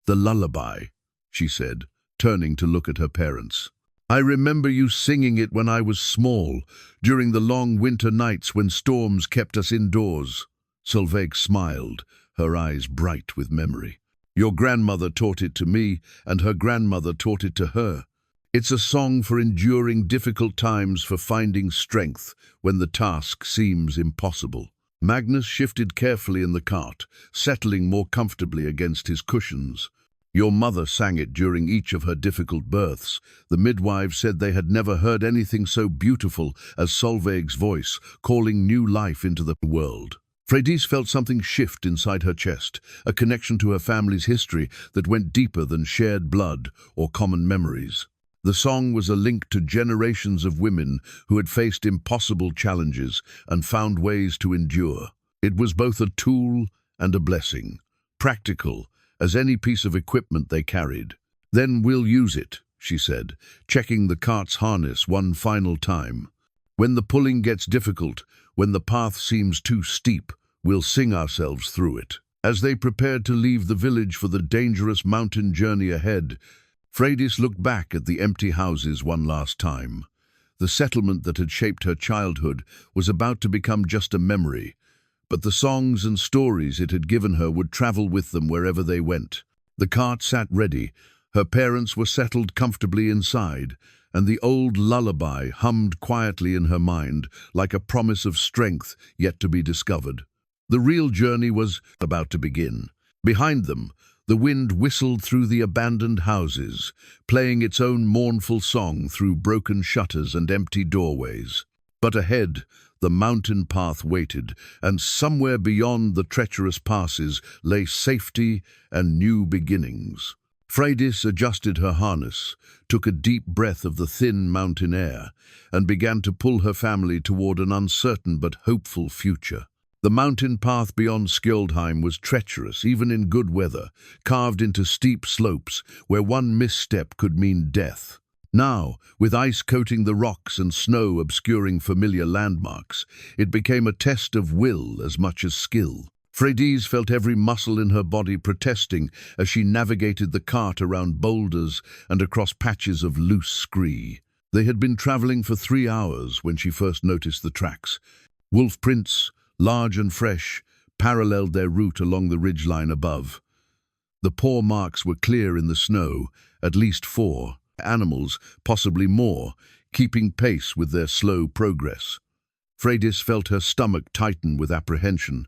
"The lullaby," she said, turning to look at her parents. I remember you singing it when I was small, during the long winter nights when storms kept us indoors." Solveig smiled, her eyes bright with memory. "Your grandmother taught it to me, and her grandmother taught it to her. It's a song for enduring difficult times, for finding strength when the task seems impossible." Magnus shifted carefully in the cart, settling more comfortably against his cushions. "Your mother sang it during each of her difficult births. The midwives said they had never heard anything so beautiful as Solveig's voice, calling new life into the world." Freydis felt something shift inside her chest, a connection to her family's history that went deeper than shared blood or common memories. The song was a link to generations of women who had faced impossible challenges and found ways to endure. It was both a tool and a blessing, practical as any piece of equipment they carried. "Then we'll use it," she said, checking the cart's harness one final time. "When the pulling gets difficult, when the path seems too steep, we'll sing ourselves through it." As they prepared to leave the village for the dangerous mountain journey ahead, Freydis looked back at the empty houses one last time. The settlement that had shaped her childhood was about to become just a memory, but the songs and stories it had given her would travel with them wherever they went. The cart sat ready, her parents were settled comfortably inside, and the old lullaby hummed quietly in her mind, like a promise of strength yet to be discovered. The real journey was about to begin. Behind them, the wind whistled through the abandoned houses, playing its own mournful song through broken shutters and empty doorways. But ahead, the mountain path waited, and somewhere beyond the treacherous passes lay safety and new beginnings. Freydis adjusted her harness, took a deep breath of the thin mountain air, and began to pull her family toward an uncertain but hopeful future. The mountain path beyond Skjoldheim was treacherous, even in good weather, carved into steep slopes where one misstep could mean death. Now, with ice coating the rocks and snow obscuring familiar landmarks, it became a test of will as much as skill. Freydis felt every muscle in her body protesting as she navigated the cart around boulders and across patches of loose scree. They had been traveling for 3 hours when she first noticed the tracks. Wolf prints, large and fresh, paralleled their route along the ridgeline above. The paw marks were clear in the snow, at least 4 animals, possibly more, keeping pace with their slow progress. Freydis felt her stomach tighten with apprehension,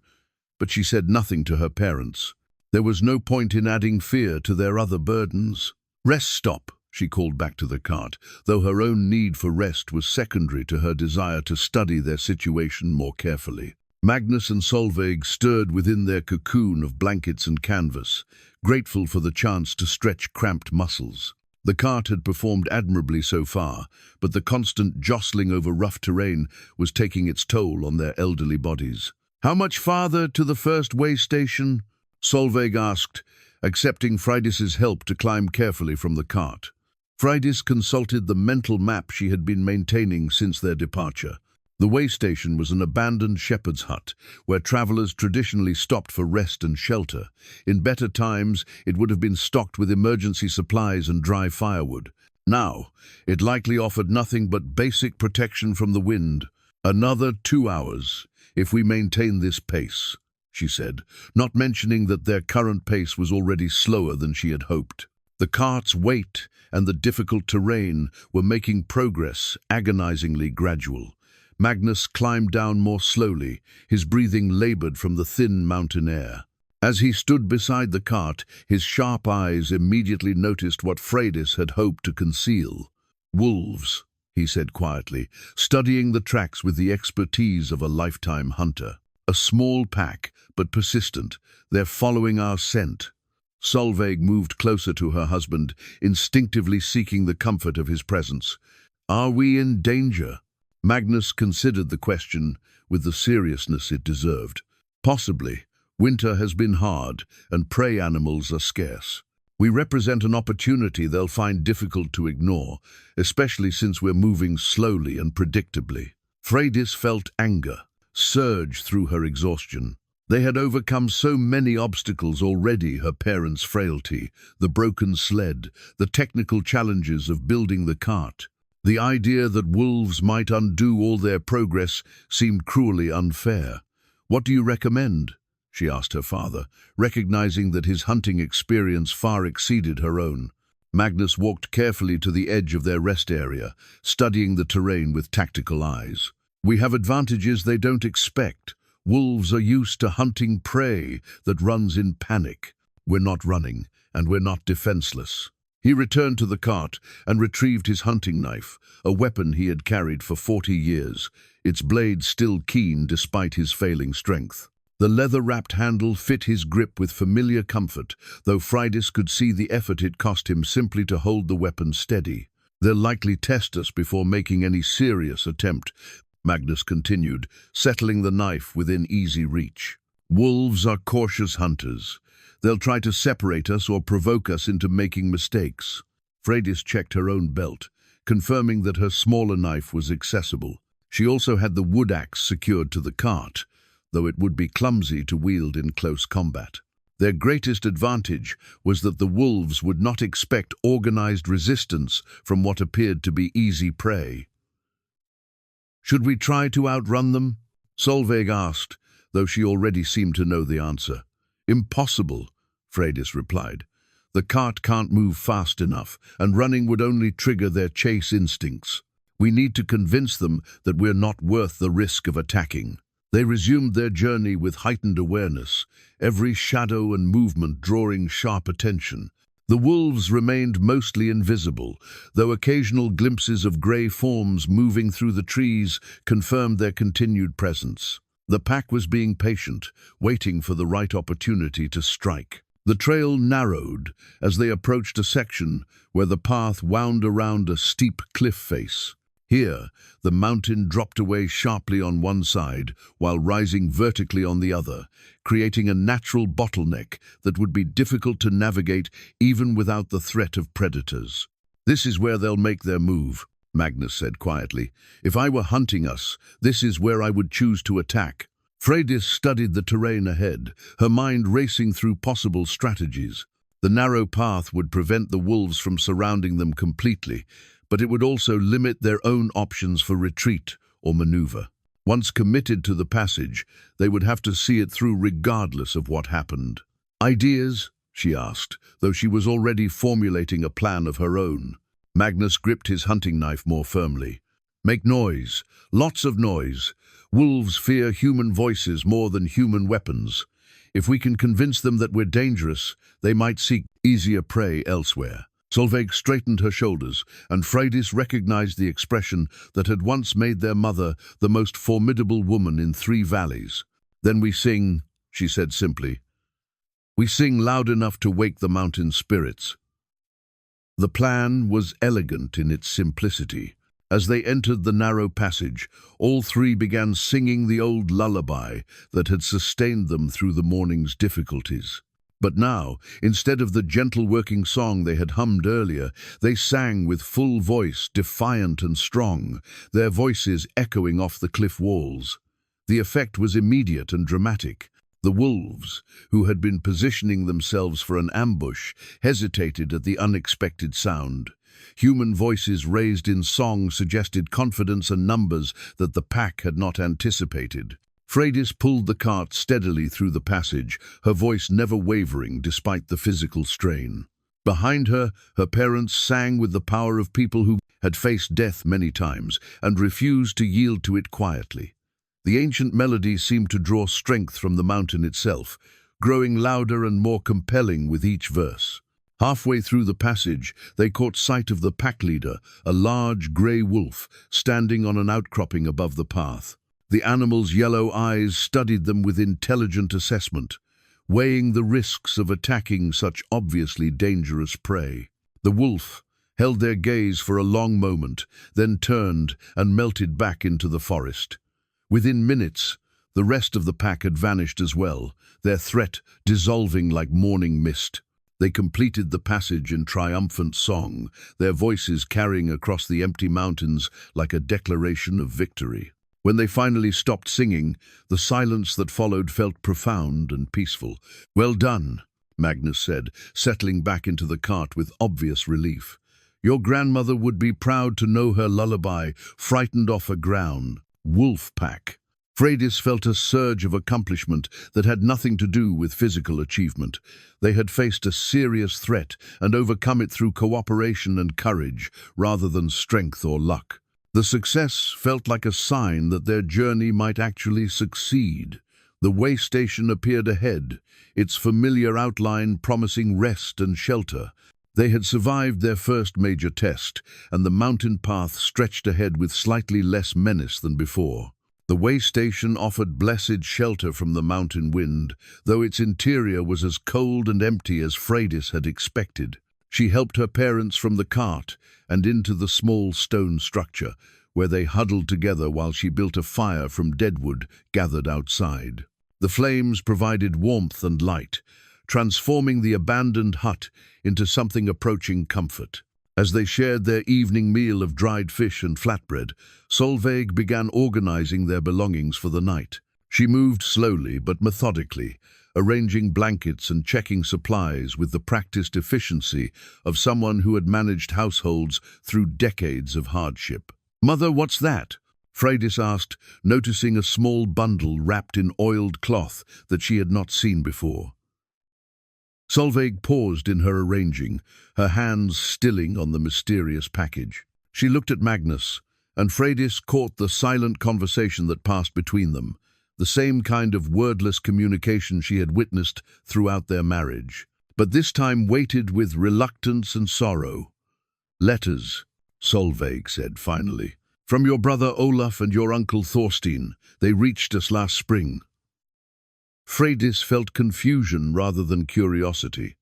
but she said nothing to her parents. There was no point in adding fear to their other burdens. "Rest stop," she called back to the cart, though her own need for rest was secondary to her desire to study their situation more carefully. Magnus and Solveig stirred within their cocoon of blankets and canvas, grateful for the chance to stretch cramped muscles. The cart had performed admirably so far, but the constant jostling over rough terrain was taking its toll on their elderly bodies. "How much farther to the first way station?" Solveig asked, accepting Freydis's help to climb carefully from the cart. Freydis consulted the mental map she had been maintaining since their departure. The way station was an abandoned shepherd's hut, where travelers traditionally stopped for rest and shelter. In better times, it would have been stocked with emergency supplies and dry firewood. Now, it likely offered nothing but basic protection from the wind. "Another 2 hours, if we maintain this pace," she said, not mentioning that their current pace was already slower than she had hoped. The cart's weight and the difficult terrain were making progress agonizingly gradual. Magnus climbed down more slowly, his breathing labored from the thin mountain air. As he stood beside the cart, his sharp eyes immediately noticed what Freydis had hoped to conceal. "Wolves," he said quietly, studying the tracks with the expertise of a lifetime hunter. "A small pack, but persistent. They're following our scent." Solveig moved closer to her husband, instinctively seeking the comfort of his presence. "Are we in danger?" Magnus considered the question with the seriousness it deserved. "Possibly. Winter has been hard, and prey animals are scarce. We represent an opportunity they'll find difficult to ignore, especially since we're moving slowly and predictably." Freydis felt anger surge through her exhaustion. They had overcome so many obstacles already: her parents' frailty, the broken sled, the technical challenges of building the cart. The idea that wolves might undo all their progress seemed cruelly unfair. "What do you recommend?" she asked her father, recognizing that his hunting experience far exceeded her own. Magnus walked carefully to the edge of their rest area, studying the terrain with tactical eyes. "We have advantages they don't expect. Wolves are used to hunting prey that runs in panic. We're not running, and we're not defenseless." He returned to the cart and retrieved his hunting knife, a weapon he had carried for 40 years, its blade still keen despite his failing strength. The leather-wrapped handle fit his grip with familiar comfort, though Freydis could see the effort it cost him simply to hold the weapon steady. "They'll likely test us before making any serious attempt," Magnus continued, settling the knife within easy reach. "Wolves are cautious hunters. They'll try to separate us or provoke us into making mistakes." Freydis checked her own belt, confirming that her smaller knife was accessible. She also had the wood axe secured to the cart, though it would be clumsy to wield in close combat. Their greatest advantage was that the wolves would not expect organized resistance from what appeared to be easy prey. "Should we try to outrun them?" Solveig asked, though she already seemed to know the answer. "Impossible," Freydis replied. "The cart can't move fast enough, and running would only trigger their chase instincts. We need to convince them that we're not worth the risk of attacking." They resumed their journey with heightened awareness, every shadow and movement drawing sharp attention. The wolves remained mostly invisible, though occasional glimpses of grey forms moving through the trees confirmed their continued presence. The pack was being patient, waiting for the right opportunity to strike. The trail narrowed as they approached a section where the path wound around a steep cliff face. Here, the mountain dropped away sharply on one side while rising vertically on the other, creating a natural bottleneck that would be difficult to navigate even without the threat of predators. "This is where they'll make their move," Magnus said quietly. "If I were hunting us, this is where I would choose to attack." Freydis studied the terrain ahead, her mind racing through possible strategies. The narrow path would prevent the wolves from surrounding them completely, but it would also limit their own options for retreat or maneuver. Once committed to the passage, they would have to see it through regardless of what happened. "Ideas?" she asked, though she was already formulating a plan of her own. Magnus gripped his hunting knife more firmly. "Make noise, lots of noise. Wolves fear human voices more than human weapons. If we can convince them that we're dangerous, they might seek easier prey elsewhere." Solveig straightened her shoulders, and Freydis recognized the expression that had once made their mother the most formidable woman in 3 valleys. "Then we sing," she said simply. "We sing loud enough to wake the mountain spirits." The plan was elegant in its simplicity. As they entered the narrow passage, all 3 began singing the old lullaby that had sustained them through the morning's difficulties. But now, instead of the gentle working song they had hummed earlier, they sang with full voice, defiant and strong, their voices echoing off the cliff walls. The effect was immediate and dramatic. The wolves, who had been positioning themselves for an ambush, hesitated at the unexpected sound. Human voices raised in song suggested confidence and numbers that the pack had not anticipated. Freydis pulled the cart steadily through the passage, her voice never wavering despite the physical strain. Behind her, her parents sang with the power of people who had faced death many times and refused to yield to it quietly. The ancient melody seemed to draw strength from the mountain itself, growing louder and more compelling with each verse. Halfway through the passage, they caught sight of the pack leader, a large grey wolf, standing on an outcropping above the path. The animal's yellow eyes studied them with intelligent assessment, weighing the risks of attacking such obviously dangerous prey. The wolf held their gaze for a long moment, then turned and melted back into the forest. Within minutes, the rest of the pack had vanished as well, their threat dissolving like morning mist. They completed the passage in triumphant song, their voices carrying across the empty mountains like a declaration of victory. When they finally stopped singing, the silence that followed felt profound and peaceful. "Well done," Magnus said, settling back into the cart with obvious relief. "Your grandmother would be proud to know her lullaby frightened off a ground wolf pack." Freydis felt a surge of accomplishment that had nothing to do with physical achievement. They had faced a serious threat and overcome it through cooperation and courage rather than strength or luck. The success felt like a sign that their journey might actually succeed. The way station appeared ahead, its familiar outline promising rest and shelter. They had survived their first major test, and the mountain path stretched ahead with slightly less menace than before. The way station offered blessed shelter from the mountain wind, though its interior was as cold and empty as Freydis had expected. She helped her parents from the cart and into the small stone structure, where they huddled together while she built a fire from deadwood gathered outside. The flames provided warmth and light, transforming the abandoned hut into something approaching comfort. As they shared their evening meal of dried fish and flatbread, Solveig began organizing their belongings for the night. She moved slowly but methodically, arranging blankets and checking supplies with the practiced efficiency of someone who had managed households through decades of hardship. "Mother, what's that?" Freydis asked, noticing a small bundle wrapped in oiled cloth that she had not seen before. Solveig paused in her arranging, her hands stilling on the mysterious package. She looked at Magnus, and Freydis caught the silent conversation that passed between them, the same kind of wordless communication she had witnessed throughout their marriage, but this time weighted with reluctance and sorrow. "Letters," Solveig said finally. "From your brother Olaf and your uncle Thorstein. They reached us last spring." Freydis felt confusion rather than curiosity.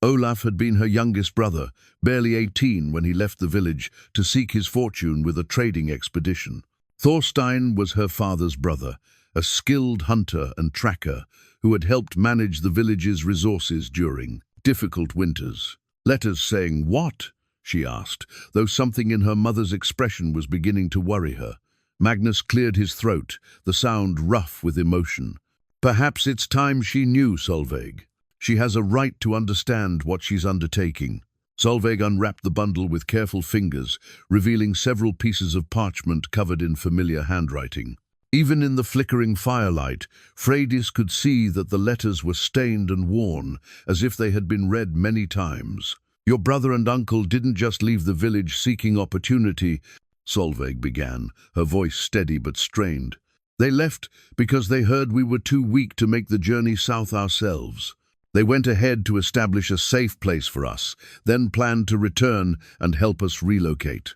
Olaf had been her youngest brother, barely 18 when he left the village to seek his fortune with a trading expedition. Thorstein was her father's brother, a skilled hunter and tracker who had helped manage the village's resources during difficult winters. "Letters saying what?" she asked, though something in her mother's expression was beginning to worry her. Magnus cleared his throat, the sound rough with emotion. "Perhaps it's time she knew, Solveig. She has a right to understand what she's undertaking." Solveig unwrapped the bundle with careful fingers, revealing several pieces of parchment covered in familiar handwriting. Even in the flickering firelight, Freydis could see that the letters were stained and worn, as if they had been read many times. "Your brother and uncle didn't just leave the village seeking opportunity," Solveig began, her voice steady but strained. "They left because they heard we were too weak to make the journey south ourselves. They went ahead to establish a safe place for us, then planned to return and help us relocate."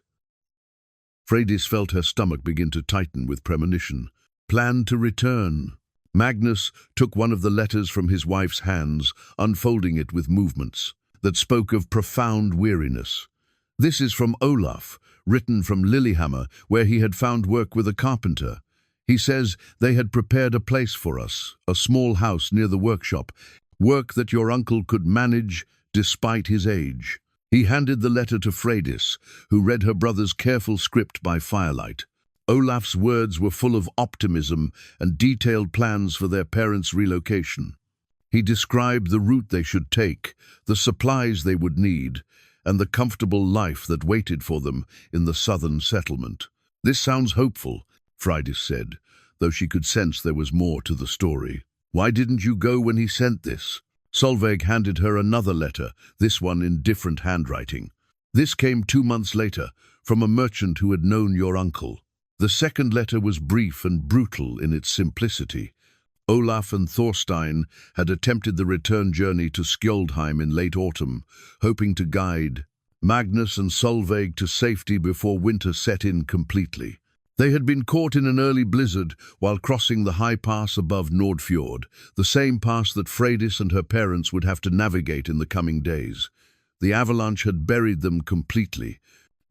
Freydis felt her stomach begin to tighten with premonition. "Planned to return." Magnus took one of the letters from his wife's hands, unfolding it with movements that spoke of profound weariness. "This is from Olaf, written from Lillehammer, where he had found work with a carpenter. He says they had prepared a place for us, a small house near the workshop, work that your uncle could manage despite his age." He handed the letter to Freydis, who read her brother's careful script by firelight. Olaf's words were full of optimism and detailed plans for their parents' relocation. He described the route they should take, the supplies they would need, and the comfortable life that waited for them in the southern settlement. "This sounds hopeful," Freydis said, though she could sense there was more to the story. "Why didn't you go when he sent this?" Solveig handed her another letter, this one in different handwriting. "This came 2 months later, from a merchant who had known your uncle." The second letter was brief and brutal in its simplicity. Olaf and Thorstein had attempted the return journey to Skjoldheim in late autumn, hoping to guide Magnus and Solveig to safety before winter set in completely. They had been caught in an early blizzard while crossing the high pass above Nordfjord, the same pass that Freydis and her parents would have to navigate in the coming days. The avalanche had buried them completely.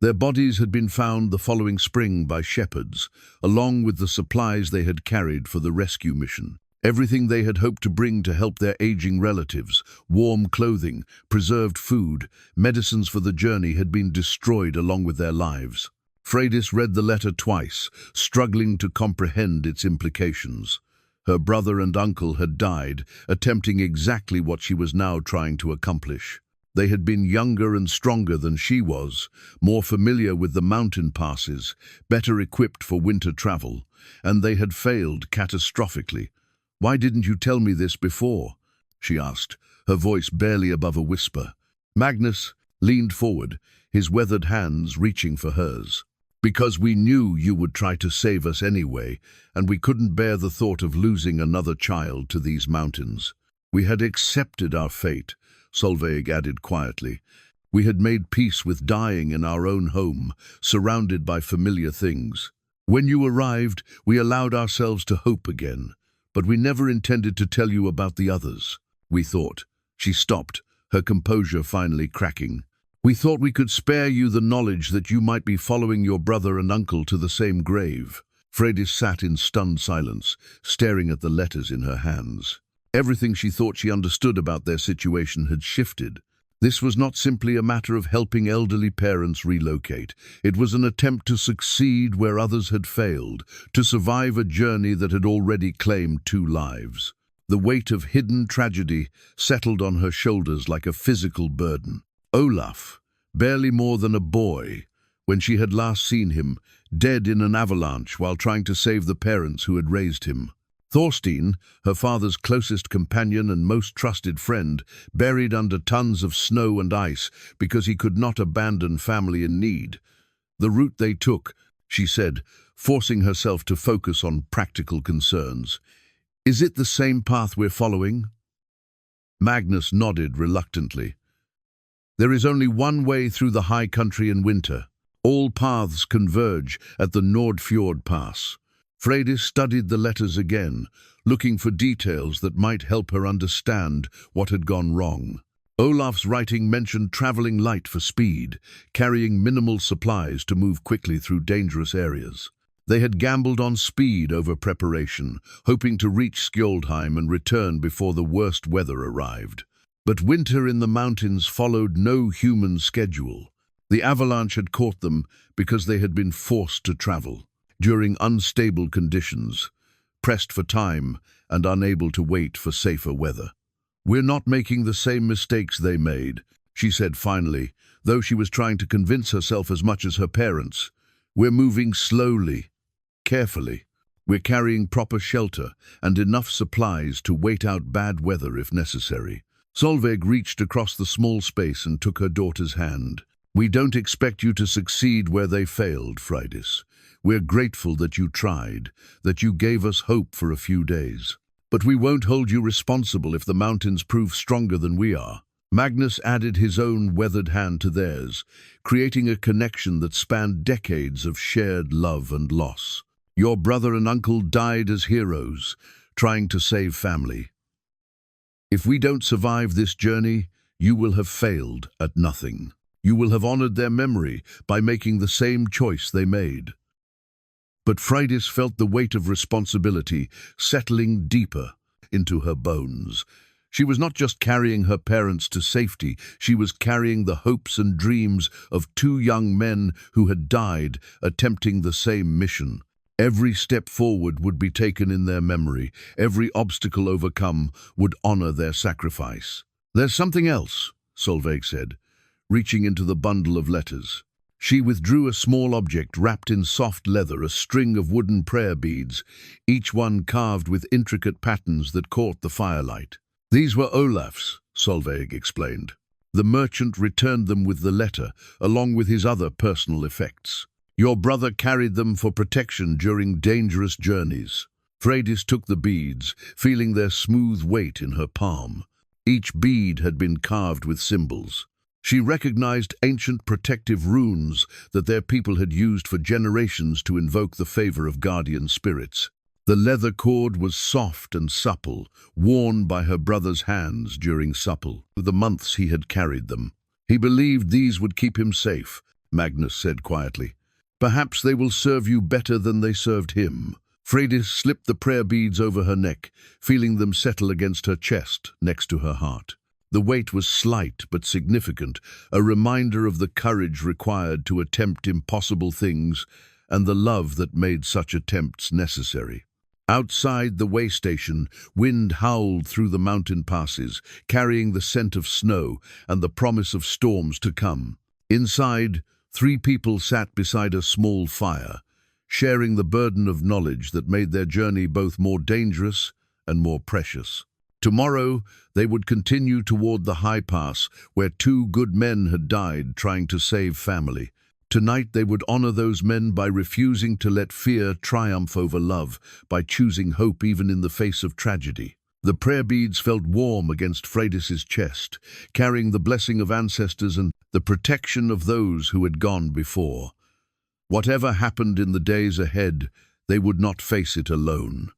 Their bodies had been found the following spring by shepherds, along with the supplies they had carried for the rescue mission. Everything they had hoped to bring to help their aging relatives, warm clothing, preserved food, medicines for the journey had been destroyed along with their lives. Freydis read the letter twice, struggling to comprehend its implications. Her brother and uncle had died, attempting exactly what she was now trying to accomplish. They had been younger and stronger than she was, more familiar with the mountain passes, better equipped for winter travel, and they had failed catastrophically. "Why didn't you tell me this before?" she asked, her voice barely above a whisper. Magnus leaned forward, his weathered hands reaching for hers. "Because we knew you would try to save us anyway, and we couldn't bear the thought of losing another child to these mountains. We had accepted our fate," Solveig added quietly. "We had made peace with dying in our own home, surrounded by familiar things. When you arrived, we allowed ourselves to hope again, but we never intended to tell you about the others. We thought." She stopped, her composure finally cracking. "We thought we could spare you the knowledge that you might be following your brother and uncle to the same grave." Freydis sat in stunned silence, staring at the letters in her hands. Everything she thought she understood about their situation had shifted. This was not simply a matter of helping elderly parents relocate. It was an attempt to succeed where others had failed, to survive a journey that had already claimed 2 lives. The weight of hidden tragedy settled on her shoulders like a physical burden. Olaf, barely more than a boy, when she had last seen him, dead in an avalanche while trying to save the parents who had raised him. Thorstein, her father's closest companion and most trusted friend, buried under tons of snow and ice because he could not abandon family in need. "The route they took," she said, forcing herself to focus on practical concerns. "Is it the same path we're following?" Magnus nodded reluctantly. "There is only one way through the high country in winter. All paths converge at the Nordfjord Pass." Freydis studied the letters again, looking for details that might help her understand what had gone wrong. Olaf's writing mentioned traveling light for speed, carrying minimal supplies to move quickly through dangerous areas. They had gambled on speed over preparation, hoping to reach Skjoldheim and return before the worst weather arrived. But winter in the mountains followed no human schedule. The avalanche had caught them because they had been forced to travel during unstable conditions, pressed for time and unable to wait for safer weather. "We're not making the same mistakes they made," she said finally, though she was trying to convince herself as much as her parents. "We're moving slowly, carefully. We're carrying proper shelter and enough supplies to wait out bad weather if necessary." Solveig reached across the small space and took her daughter's hand. "We don't expect you to succeed where they failed, Freydis. We're grateful that you tried, that you gave us hope for a few days. But we won't hold you responsible if the mountains prove stronger than we are." Magnus added his own weathered hand to theirs, creating a connection that spanned decades of shared love and loss. "Your brother and uncle died as heroes, trying to save family. If we don't survive this journey, you will have failed at nothing. You will have honored their memory by making the same choice they made." But Freydis felt the weight of responsibility settling deeper into her bones. She was not just carrying her parents to safety, she was carrying the hopes and dreams of 2 young men who had died attempting the same mission. Every step forward would be taken in their memory. Every obstacle overcome would honor their sacrifice. "There's something else," Solveig said, reaching into the bundle of letters. She withdrew a small object wrapped in soft leather, a string of wooden prayer beads, each one carved with intricate patterns that caught the firelight. "These were Olaf's," Solveig explained. "The merchant returned them with the letter, along with his other personal effects. Your brother carried them for protection during dangerous journeys." Freydis took the beads, feeling their smooth weight in her palm. Each bead had been carved with symbols. She recognized ancient protective runes that their people had used for generations to invoke the favor of guardian spirits. The leather cord was soft and supple, worn by her brother's hands during the months he had carried them. "He believed these would keep him safe," Magnus said quietly. "Perhaps they will serve you better than they served him." Freydis slipped the prayer beads over her neck, feeling them settle against her chest next to her heart. The weight was slight but significant, a reminder of the courage required to attempt impossible things and the love that made such attempts necessary. Outside the way station, wind howled through the mountain passes, carrying the scent of snow and the promise of storms to come. Inside, 3 people sat beside a small fire, sharing the burden of knowledge that made their journey both more dangerous and more precious. Tomorrow, they would continue toward the high pass where 2 good men had died trying to save family. Tonight they would honor those men by refusing to let fear triumph over love, by choosing hope even in the face of tragedy. The prayer beads felt warm against Freydis's chest, carrying the blessing of ancestors and the protection of those who had gone before. Whatever happened in the days ahead, they would not face it alone.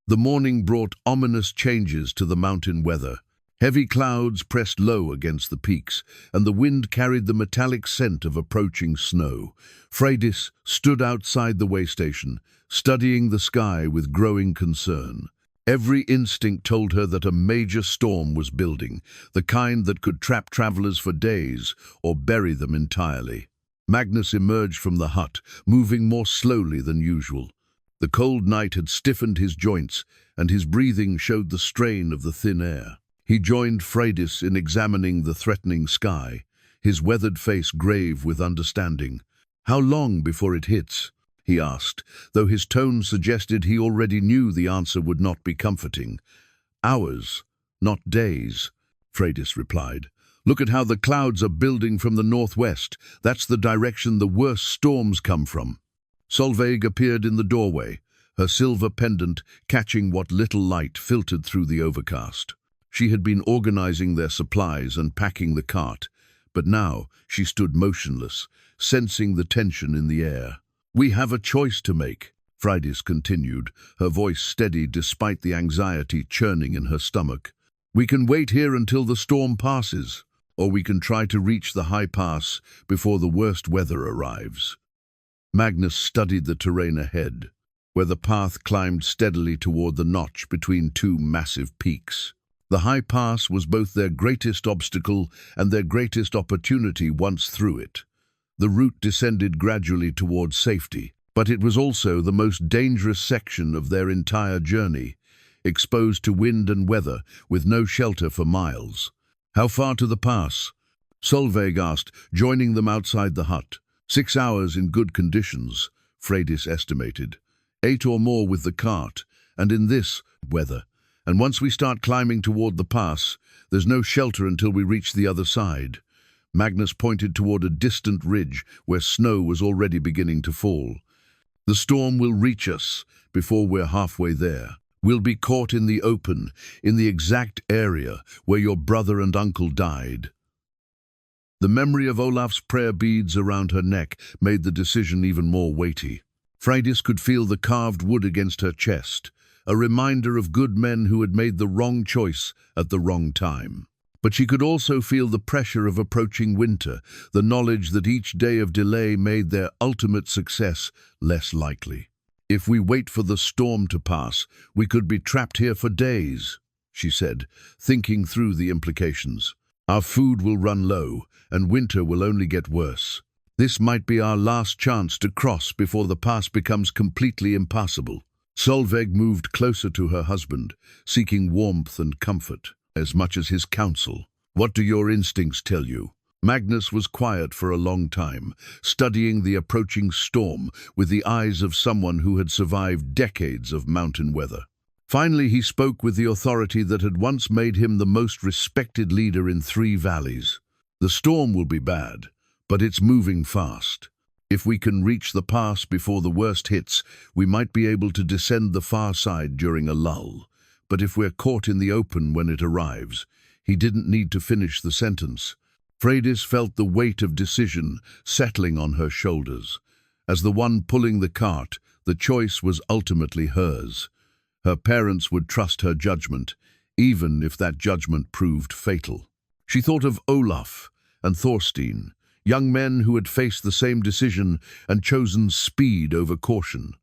The morning brought ominous changes to the mountain weather. Heavy clouds pressed low against the peaks, and the wind carried the metallic scent of approaching snow. Freydis stood outside the way station, studying the sky with growing concern. Every instinct told her that a major storm was building, the kind that could trap travelers for days or bury them entirely. Magnus emerged from the hut, moving more slowly than usual. The cold night had stiffened his joints, and his breathing showed the strain of the thin air. He joined Freydis in examining the threatening sky, his weathered face grave with understanding. "How long before it hits?" he asked, though his tone suggested he already knew the answer would not be comforting. "Hours, not days," Freydis replied. "Look at how the clouds are building from the northwest. That's the direction the worst storms come from." Solveig appeared in the doorway, her silver pendant catching what little light filtered through the overcast. She had been organizing their supplies and packing the cart, but now she stood motionless, sensing the tension in the air. "We have a choice to make," Freydis continued, her voice steady despite the anxiety churning in her stomach. "We can wait here until the storm passes, or we can try to reach the high pass before the worst weather arrives." Magnus studied the terrain ahead, where the path climbed steadily toward the notch between 2 massive peaks. The high pass was both their greatest obstacle and their greatest opportunity once through it. The route descended gradually towards safety, but it was also the most dangerous section of their entire journey, exposed to wind and weather with no shelter for miles. "How far to the pass?" Solveig asked, joining them outside the hut. 6 hours in good conditions, Freydis estimated. 8 or more with the cart, and in this weather. And once we start climbing toward the pass, there's no shelter until we reach the other side. Magnus pointed toward a distant ridge where snow was already beginning to fall. "The storm will reach us before we're halfway there. We'll be caught in the open, in the exact area where your brother and uncle died." The memory of Olaf's prayer beads around her neck made the decision even more weighty. Freydis could feel the carved wood against her chest, a reminder of good men who had made the wrong choice at the wrong time. But she could also feel the pressure of approaching winter, the knowledge that each day of delay made their ultimate success less likely. "If we wait for the storm to pass, we could be trapped here for days," she said, thinking through the implications. "Our food will run low, and winter will only get worse. This might be our last chance to cross before the pass becomes completely impassable." Solveig moved closer to her husband, seeking warmth and comfort, as much as his counsel. "What do your instincts tell you?" Magnus was quiet for a long time, studying the approaching storm with the eyes of someone who had survived decades of mountain weather. Finally, he spoke with the authority that had once made him the most respected leader in 3 valleys. "The storm will be bad, but it's moving fast. If we can reach the pass before the worst hits, we might be able to descend the far side during a lull. But if we're caught in the open when it arrives," he didn't need to finish the sentence. Freydis felt the weight of decision settling on her shoulders. As the one pulling the cart, the choice was ultimately hers. Her parents would trust her judgment, even if that judgment proved fatal. She thought of Olaf and Thorstein, young men who had faced the same decision and chosen speed over caution.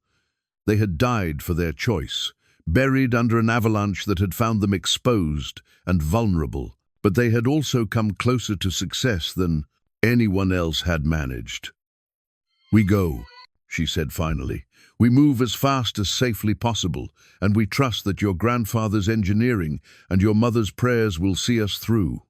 They had died for their choice, buried under an avalanche that had found them exposed and vulnerable. but they had also come closer to success than anyone else had managed. "We go," she said finally. "We move as fast as safely possible, and we trust that your grandfather's engineering and your mother's prayers will see us through."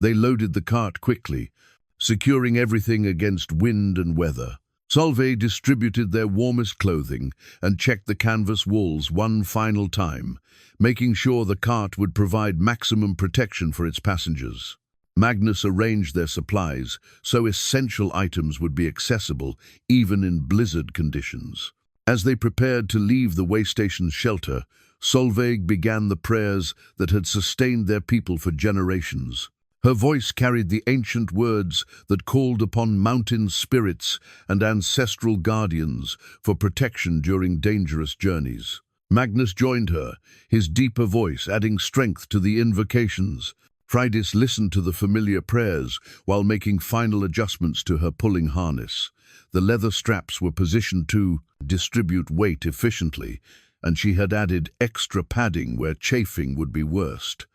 They loaded the cart quickly, securing everything against wind and weather. Solveig distributed their warmest clothing and checked the canvas walls one final time, making sure the cart would provide maximum protection for its passengers. Magnus arranged their supplies so essential items would be accessible even in blizzard conditions. As they prepared to leave the way station's shelter, Solveig began the prayers that had sustained their people for generations. Her voice carried the ancient words that called upon mountain spirits and ancestral guardians for protection during dangerous journeys. Magnus joined her, his deeper voice adding strength to the invocations. Freydis listened to the familiar prayers while making final adjustments to her pulling harness. The leather straps were positioned to distribute weight efficiently, and she had added extra padding where chafing would be worst.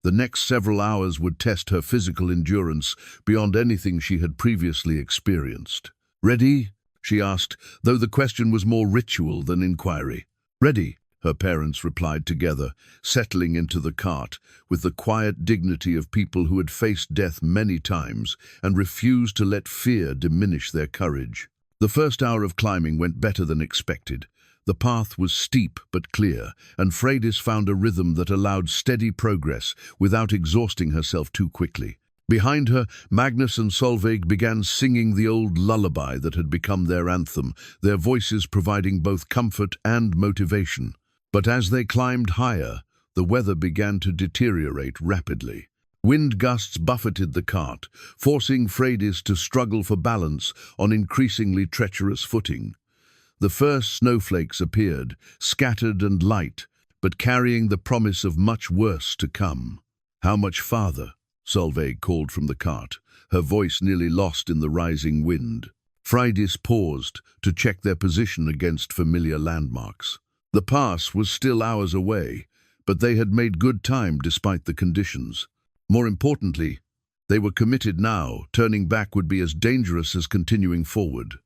The next several hours would test her physical endurance beyond anything she had previously experienced. "Ready?" she asked, though the question was more ritual than inquiry. "Ready," her parents replied together, settling into the cart with the quiet dignity of people who had faced death many times and refused to let fear diminish their courage. The first hour of climbing went better than expected. The path was steep but clear, and Freydis found a rhythm that allowed steady progress without exhausting herself too quickly. Behind her, Magnus and Solveig began singing the old lullaby that had become their anthem, their voices providing both comfort and motivation. But as they climbed higher, the weather began to deteriorate rapidly. Wind gusts buffeted the cart, forcing Freydis to struggle for balance on increasingly treacherous footing. The first snowflakes appeared, scattered and light, but carrying the promise of much worse to come. "How much farther?" Solveig called from the cart, her voice nearly lost in the rising wind. Freydis paused to check their position against familiar landmarks. The pass was still hours away, but they had made good time despite the conditions. More importantly, they were committed now. Turning back would be as dangerous as continuing forward.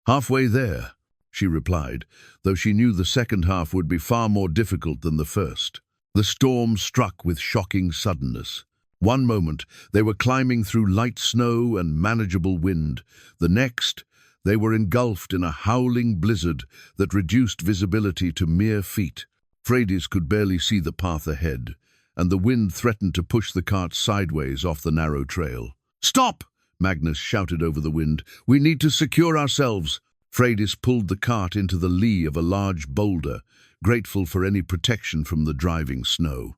"Halfway there," she replied, though she knew the second half would be far more difficult than the first. The storm struck with shocking suddenness. One moment, they were climbing through light snow and manageable wind. The next, they were engulfed in a howling blizzard that reduced visibility to mere feet. Freydis could barely see the path ahead, and the wind threatened to push the cart sideways off the narrow trail. "Stop!" Magnus shouted over the wind. "We need to secure ourselves." Freydis pulled the cart into the lee of a large boulder, grateful for any protection from the driving snow.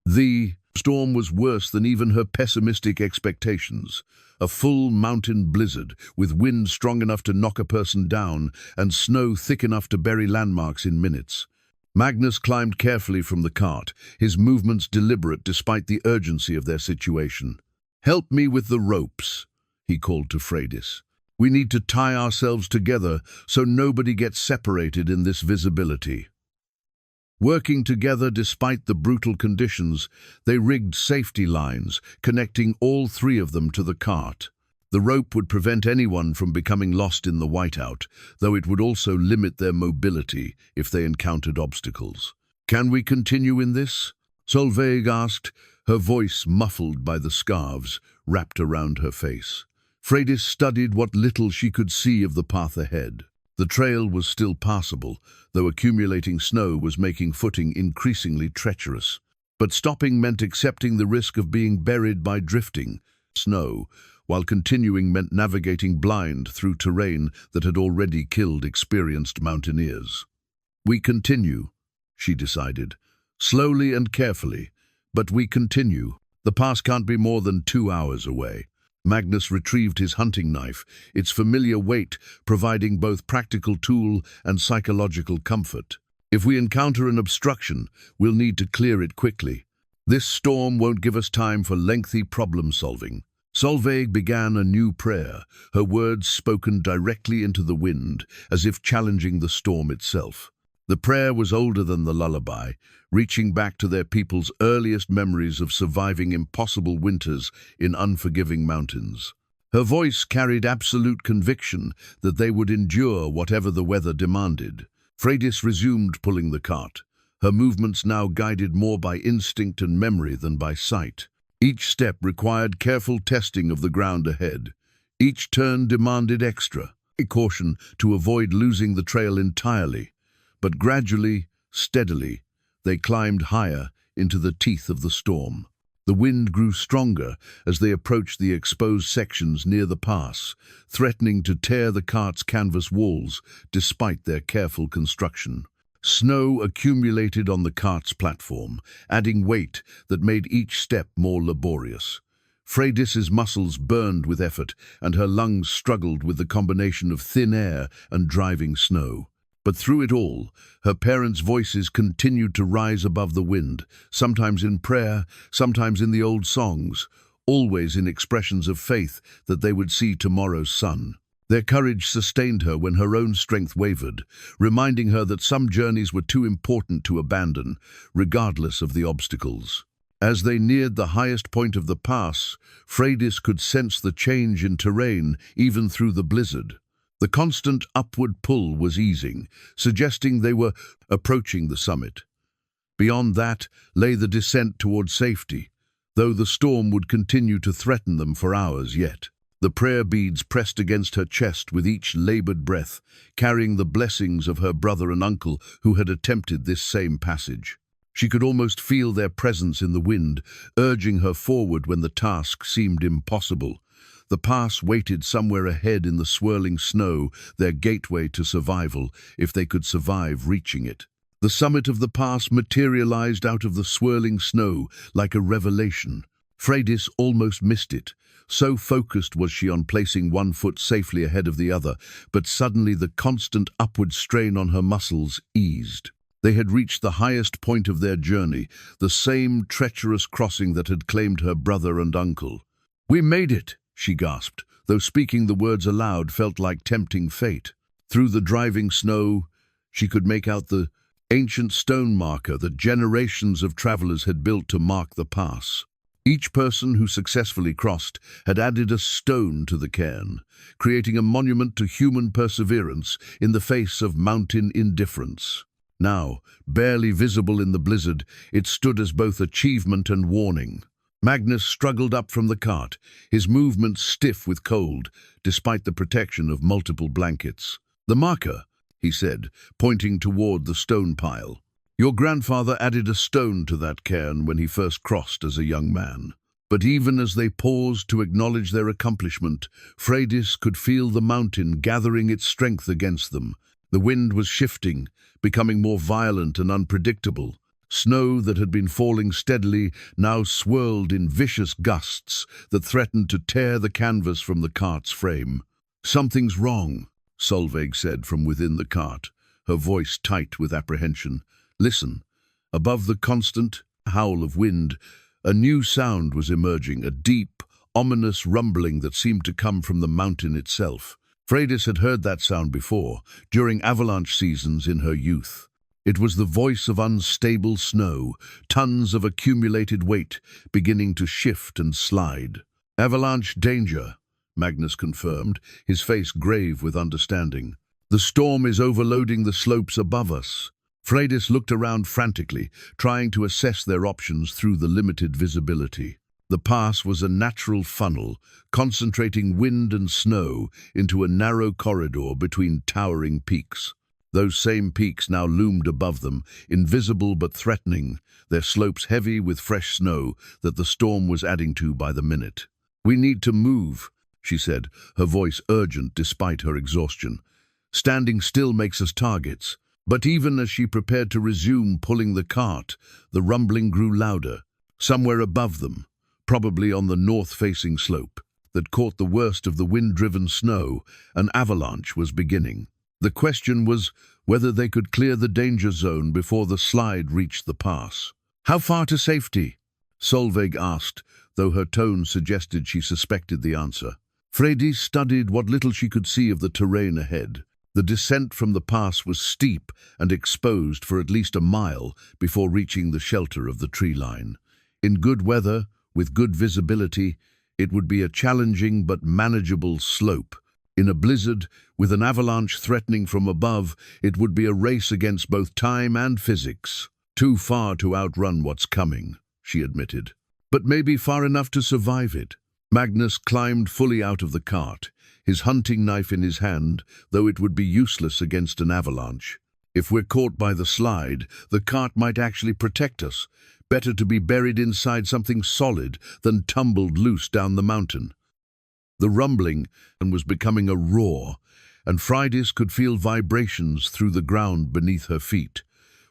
The storm was worse than even her pessimistic expectations. A full mountain blizzard, with wind strong enough to knock a person down and snow thick enough to bury landmarks in minutes. Magnus climbed carefully from the cart, his movements deliberate despite the urgency of their situation. "Help me with the ropes," he called to Freydis. "We need to tie ourselves together so nobody gets separated in this visibility." Working together despite the brutal conditions, they rigged safety lines, connecting all three of them to the cart. The rope would prevent anyone from becoming lost in the whiteout, though it would also limit their mobility if they encountered obstacles. "Can we continue in this?" Solveig asked, her voice muffled by the scarves wrapped around her face. Freydis studied what little she could see of the path ahead. The trail was still passable, though accumulating snow was making footing increasingly treacherous. But stopping meant accepting the risk of being buried by drifting snow, while continuing meant navigating blind through terrain that had already killed experienced mountaineers. "We continue," she decided, "slowly and carefully, but we continue. The pass can't be more than 2 hours away." Magnus retrieved his hunting knife, its familiar weight providing both practical tool and psychological comfort. "If we encounter an obstruction, we'll need to clear it quickly. This storm won't give us time for lengthy problem-solving." Solveig began a new prayer, her words spoken directly into the wind, as if challenging the storm itself. The prayer was older than the lullaby, reaching back to their people's earliest memories of surviving impossible winters in unforgiving mountains. Her voice carried absolute conviction that they would endure whatever the weather demanded. Freydis resumed pulling the cart, her movements now guided more by instinct and memory than by sight. Each step required careful testing of the ground ahead. Each turn demanded extra caution to avoid losing the trail entirely. But gradually, steadily, they climbed higher into the teeth of the storm. The wind grew stronger as they approached the exposed sections near the pass, threatening to tear the cart's canvas walls despite their careful construction. Snow accumulated on the cart's platform, adding weight that made each step more laborious. Freydis's muscles burned with effort, and her lungs struggled with the combination of thin air and driving snow. But through it all, her parents' voices continued to rise above the wind, sometimes in prayer, sometimes in the old songs, always in expressions of faith that they would see tomorrow's sun. Their courage sustained her when her own strength wavered, reminding her that some journeys were too important to abandon, regardless of the obstacles. As they neared the highest point of the pass, Freydis could sense the change in terrain even through the blizzard. The constant upward pull was easing, suggesting they were approaching the summit. Beyond that lay the descent toward safety, though the storm would continue to threaten them for hours yet. The prayer beads pressed against her chest with each labored breath, carrying the blessings of her brother and uncle who had attempted this same passage. She could almost feel their presence in the wind, urging her forward when the task seemed impossible. The pass waited somewhere ahead in the swirling snow, their gateway to survival, if they could survive reaching it. The summit of the pass materialized out of the swirling snow like a revelation. Freydis almost missed it. So focused was she on placing one foot safely ahead of the other, but suddenly the constant upward strain on her muscles eased. They had reached the highest point of their journey, the same treacherous crossing that had claimed her brother and uncle. "We made it!" she gasped, though speaking the words aloud felt like tempting fate. Through the driving snow, she could make out the ancient stone marker that generations of travelers had built to mark the pass. Each person who successfully crossed had added a stone to the cairn, creating a monument to human perseverance in the face of mountain indifference. Now, barely visible in the blizzard, it stood as both achievement and warning. Magnus struggled up from the cart, his movements stiff with cold, despite the protection of multiple blankets. "The marker," he said, pointing toward the stone pile. "Your grandfather added a stone to that cairn when he first crossed as a young man." But even as they paused to acknowledge their accomplishment, Freydis could feel the mountain gathering its strength against them. The wind was shifting, becoming more violent and unpredictable. Snow that had been falling steadily now swirled in vicious gusts that threatened to tear the canvas from the cart's frame. "Something's wrong," Solveig said from within the cart, her voice tight with apprehension. "Listen." Above the constant howl of wind, a new sound was emerging, a deep, ominous rumbling that seemed to come from the mountain itself. Freydis had heard that sound before, during avalanche seasons in her youth. It was the voice of unstable snow, tons of accumulated weight beginning to shift and slide. "Avalanche danger," Magnus confirmed, his face grave with understanding. "The storm is overloading the slopes above us." Freydis looked around frantically, trying to assess their options through the limited visibility. The pass was a natural funnel, concentrating wind and snow into a narrow corridor between towering peaks. Those same peaks now loomed above them, invisible but threatening, their slopes heavy with fresh snow that the storm was adding to by the minute. "We need to move," she said, her voice urgent despite her exhaustion. "Standing still makes us targets." But even as she prepared to resume pulling the cart, the rumbling grew louder. Somewhere above them, probably on the north-facing slope, that caught the worst of the wind-driven snow, an avalanche was beginning. The question was whether they could clear the danger zone before the slide reached the pass. "How far to safety?" Solveig asked, though her tone suggested she suspected the answer. Freydis studied what little she could see of the terrain ahead. The descent from the pass was steep and exposed for at least a mile before reaching the shelter of the tree line. In good weather, with good visibility, it would be a challenging but manageable slope. In a blizzard, with an avalanche threatening from above, it would be a race against both time and physics. Too far to outrun what's coming, she admitted. But maybe far enough to survive it. Magnus climbed fully out of the cart, his hunting knife in his hand, though it would be useless against an avalanche. If we're caught by the slide, the cart might actually protect us. Better to be buried inside something solid than tumbled loose down the mountain. The rumbling was becoming a roar, and Freydis could feel vibrations through the ground beneath her feet.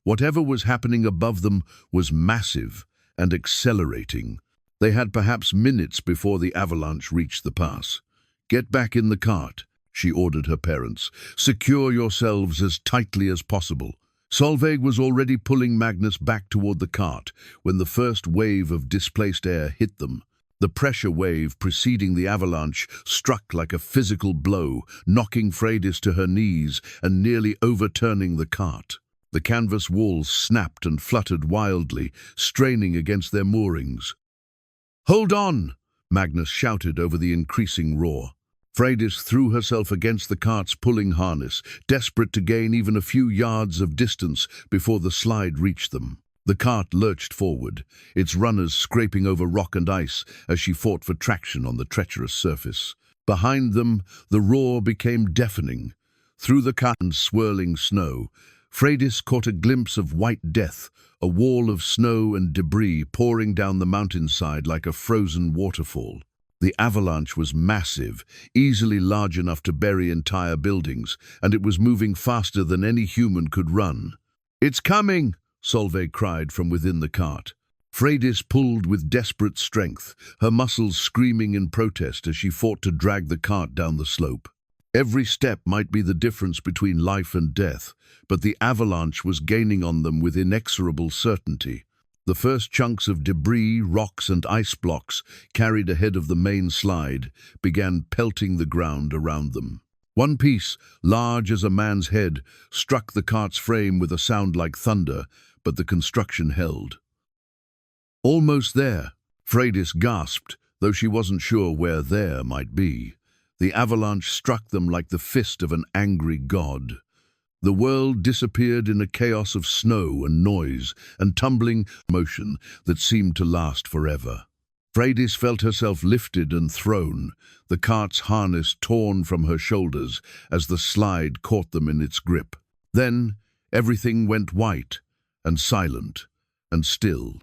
Whatever was happening above them was massive and accelerating. They had perhaps minutes before the avalanche reached the pass. "Get back in the cart," she ordered her parents. "Secure yourselves as tightly as possible." Solveig was already pulling Magnus back toward the cart when the first wave of displaced air hit them. The pressure wave preceding the avalanche struck like a physical blow, knocking Freydis to her knees and nearly overturning the cart. The canvas walls snapped and fluttered wildly, straining against their moorings. "Hold on!" Magnus shouted over the increasing roar. Freydis threw herself against the cart's pulling harness, desperate to gain even a few yards of distance before the slide reached them. The cart lurched forward, its runners scraping over rock and ice as she fought for traction on the treacherous surface. Behind them, the roar became deafening. Through the cart and swirling snow, Freydis caught a glimpse of white death, a wall of snow and debris pouring down the mountainside like a frozen waterfall. The avalanche was massive, easily large enough to bury entire buildings, and it was moving faster than any human could run. "It's coming!" Solveig cried from within the cart. Freydis pulled with desperate strength, her muscles screaming in protest as she fought to drag the cart down the slope. Every step might be the difference between life and death, but the avalanche was gaining on them with inexorable certainty. The first chunks of debris, rocks and ice blocks carried ahead of the main slide began pelting the ground around them. One piece, large as a man's head, struck the cart's frame with a sound like thunder, but the construction held. "Almost there," Freydis gasped, though she wasn't sure where there might be. The avalanche struck them like the fist of an angry god. The world disappeared in a chaos of snow and noise and tumbling motion that seemed to last forever. Freydis felt herself lifted and thrown, the cart's harness torn from her shoulders as the slide caught them in its grip. Then everything went white and silent and still.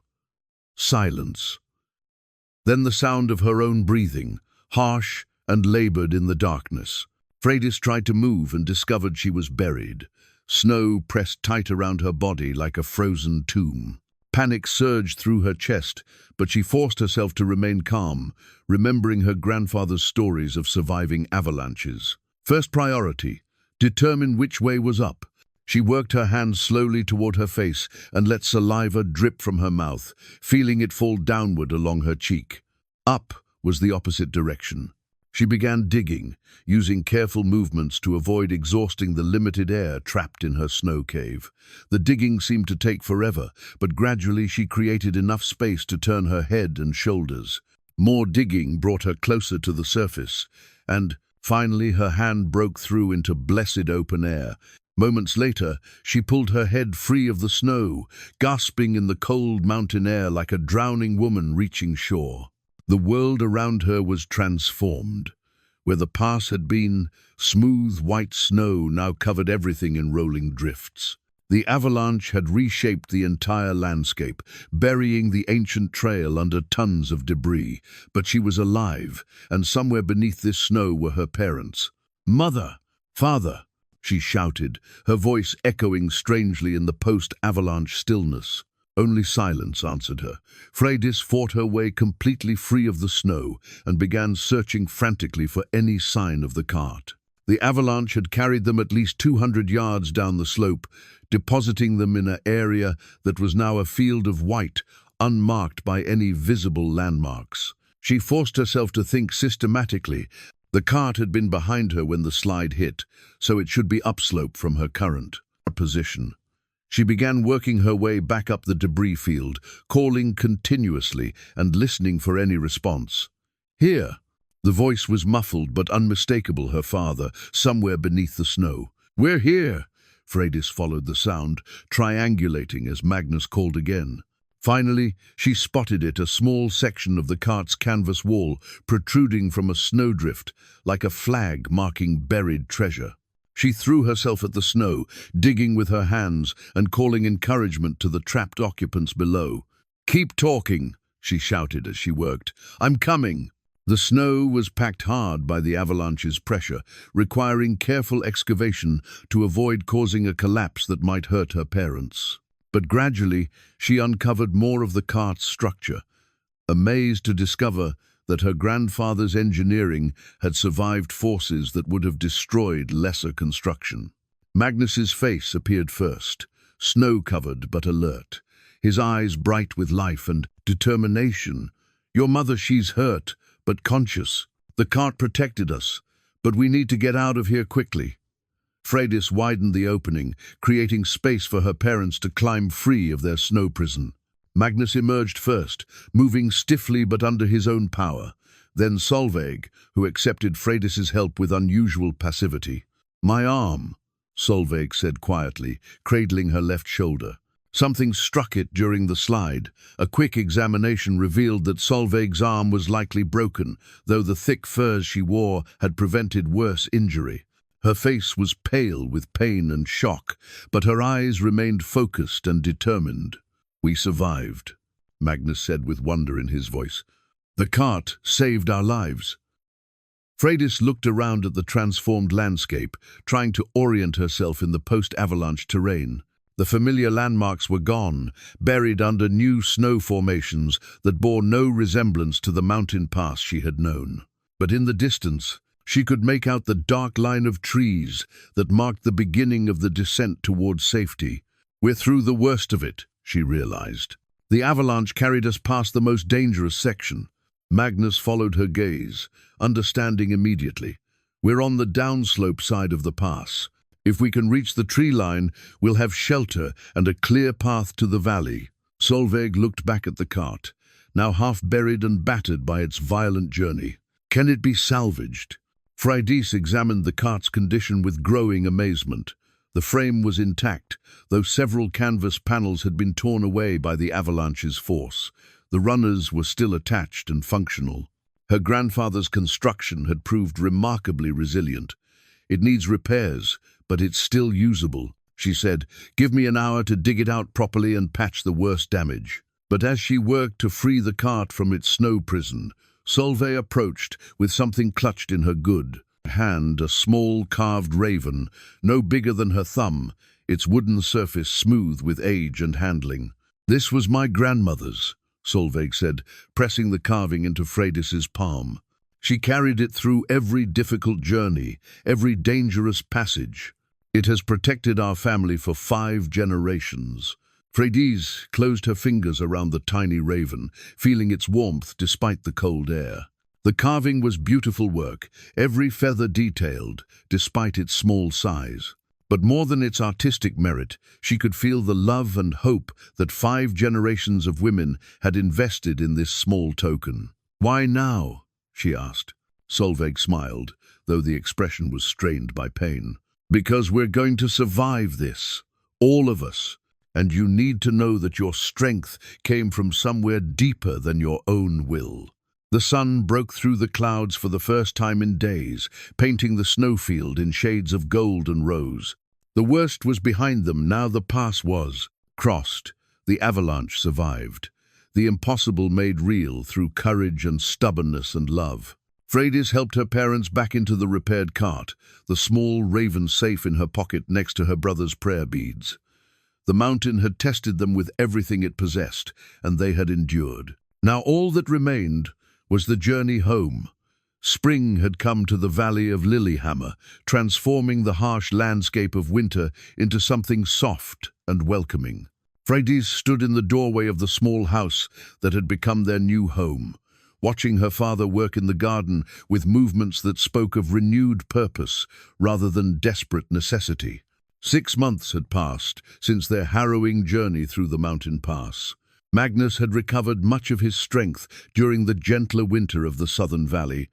Silence. Then the sound of her own breathing, harsh and labored in the darkness. Freydis tried to move and discovered she was buried. Snow pressed tight around her body like a frozen tomb. Panic surged through her chest, but she forced herself to remain calm, remembering her grandfather's stories of surviving avalanches. First priority, determine which way was up. She worked her hand slowly toward her face and let saliva drip from her mouth, feeling it fall downward along her cheek. Up was the opposite direction. She began digging, using careful movements to avoid exhausting the limited air trapped in her snow cave. The digging seemed to take forever, but gradually she created enough space to turn her head and shoulders. More digging brought her closer to the surface, and finally her hand broke through into blessed open air. Moments later, she pulled her head free of the snow, gasping in the cold mountain air like a drowning woman reaching shore. The world around her was transformed. Where the pass had been, smooth white snow now covered everything in rolling drifts. The avalanche had reshaped the entire landscape, burying the ancient trail under tons of debris. But she was alive, and somewhere beneath this snow were her parents. "Mother! Father!" she shouted, her voice echoing strangely in the post-avalanche stillness. Only silence answered her. Freydis fought her way completely free of the snow and began searching frantically for any sign of the cart. The avalanche had carried them at least 200 yards down the slope, depositing them in an area that was now a field of white, unmarked by any visible landmarks. She forced herself to think systematically, The cart had been behind her when the slide hit, so it should be upslope from her current position. She began working her way back up the debris field, calling continuously and listening for any response. "Here!" The voice was muffled but unmistakable, her father, somewhere beneath the snow. "We're here!" Freydis followed the sound, triangulating as Magnus called again. Finally, she spotted it, a small section of the cart's canvas wall protruding from a snowdrift, like a flag marking buried treasure. She threw herself at the snow, digging with her hands and calling encouragement to the trapped occupants below. "Keep talking," she shouted as she worked. "I'm coming." The snow was packed hard by the avalanche's pressure, requiring careful excavation to avoid causing a collapse that might hurt her parents. But gradually, she uncovered more of the cart's structure, amazed to discover that her grandfather's engineering had survived forces that would have destroyed lesser construction. Magnus's face appeared first, snow-covered but alert, his eyes bright with life and determination. "Your mother, she's hurt, but conscious. The cart protected us, but we need to get out of here quickly." Freydis widened the opening, creating space for her parents to climb free of their snow prison. Magnus emerged first, moving stiffly but under his own power. Then Solveig, who accepted Freydis's help with unusual passivity. "My arm," Solveig said quietly, cradling her left shoulder. Something struck it during the slide. A quick examination revealed that Solveig's arm was likely broken, though the thick furs she wore had prevented worse injury. Her face was pale with pain and shock, but her eyes remained focused and determined. "We survived," Magnus said with wonder in his voice. "The cart saved our lives." Freydis looked around at the transformed landscape, trying to orient herself in the post-avalanche terrain. The familiar landmarks were gone, buried under new snow formations that bore no resemblance to the mountain pass she had known. But in the distance, she could make out the dark line of trees that marked the beginning of the descent towards safety. "We're through the worst of it," she realized. "The avalanche carried us past the most dangerous section." Magnus followed her gaze, understanding immediately. "We're on the downslope side of the pass. If we can reach the tree line, we'll have shelter and a clear path to the valley." Solveig looked back at the cart, now half buried and battered by its violent journey. "Can it be salvaged?" Freydis examined the cart's condition with growing amazement. The frame was intact, though several canvas panels had been torn away by the avalanche's force. The runners were still attached and functional. Her grandfather's construction had proved remarkably resilient. "It needs repairs, but it's still usable," she said. "Give me an hour to dig it out properly and patch the worst damage." But as she worked to free the cart from its snow prison, Solveig approached with something clutched in her good hand, a small carved raven, no bigger than her thumb, its wooden surface smooth with age and handling. "This was my grandmother's," Solveig said, pressing the carving into Freydis's palm. "She carried it through every difficult journey, every dangerous passage. It has protected our family for 5 generations." Freydis closed her fingers around the tiny raven, feeling its warmth despite the cold air. The carving was beautiful work, every feather detailed, despite its small size. But more than its artistic merit, she could feel the love and hope that 5 generations of women had invested in this small token. "Why now?" she asked. Solveig smiled, though the expression was strained by pain. "Because we're going to survive this, all of us. And you need to know that your strength came from somewhere deeper than your own will." The sun broke through the clouds for the first time in days, painting the snowfield in shades of gold and rose. The worst was behind them. Now the pass was crossed. The avalanche survived. The impossible made real through courage and stubbornness and love. Freydis helped her parents back into the repaired cart, the small raven safe in her pocket next to her brother's prayer beads. The mountain had tested them with everything it possessed, and they had endured. Now all that remained was the journey home. Spring had come to the valley of Lilyhammer, transforming the harsh landscape of winter into something soft and welcoming. Freydis stood in the doorway of the small house that had become their new home. watching her father work in the garden with movements that spoke of renewed purpose rather than desperate necessity. 6 months had passed since their harrowing journey through the mountain pass. Magnus had recovered much of his strength during the gentler winter of the southern valley,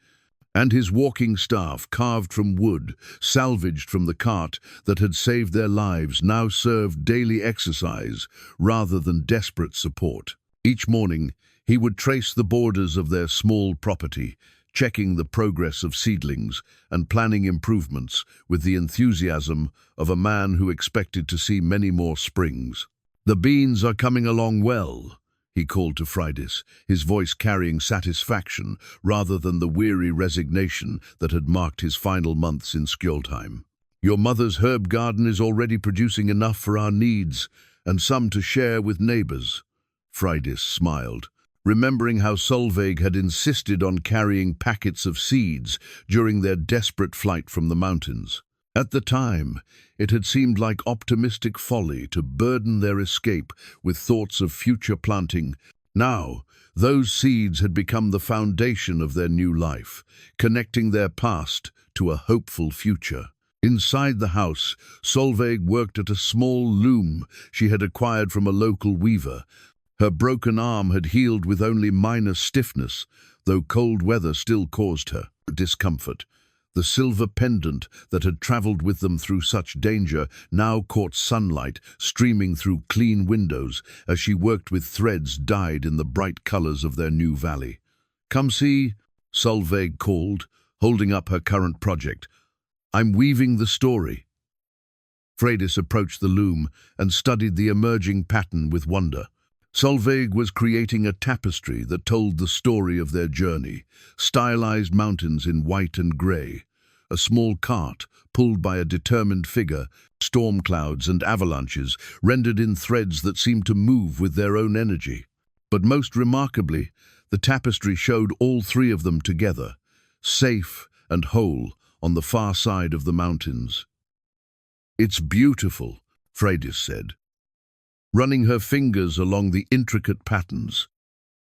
and his walking staff, carved from wood, salvaged from the cart that had saved their lives, now served daily exercise rather than desperate support. Each morning, he would trace the borders of their small property, checking the progress of seedlings and planning improvements with the enthusiasm of a man who expected to see many more springs. "The beans are coming along well," he called to Freydis, his voice carrying satisfaction rather than the weary resignation that had marked his final months in Skjoldheim. "Your mother's herb garden is already producing enough for our needs, and some to share with neighbors." Freydis smiled, remembering how Solveig had insisted on carrying packets of seeds during their desperate flight from the mountains. At the time, it had seemed like optimistic folly to burden their escape with thoughts of future planting. Now, those seeds had become the foundation of their new life, connecting their past to a hopeful future. Inside the house, Solveig worked at a small loom she had acquired from a local weaver. Her broken arm had healed with only minor stiffness, though cold weather still caused her discomfort. The silver pendant that had traveled with them through such danger now caught sunlight streaming through clean windows as she worked with threads dyed in the bright colors of their new valley. "Come see," Solveig called, holding up her current project. "I'm weaving the story." Freydis approached the loom and studied the emerging pattern with wonder. Solveig was creating a tapestry that told the story of their journey, stylized mountains in white and grey, a small cart pulled by a determined figure, storm clouds and avalanches rendered in threads that seemed to move with their own energy. But most remarkably, the tapestry showed all three of them together, safe and whole on the far side of the mountains. "It's beautiful," Freydis said, running her fingers along the intricate patterns.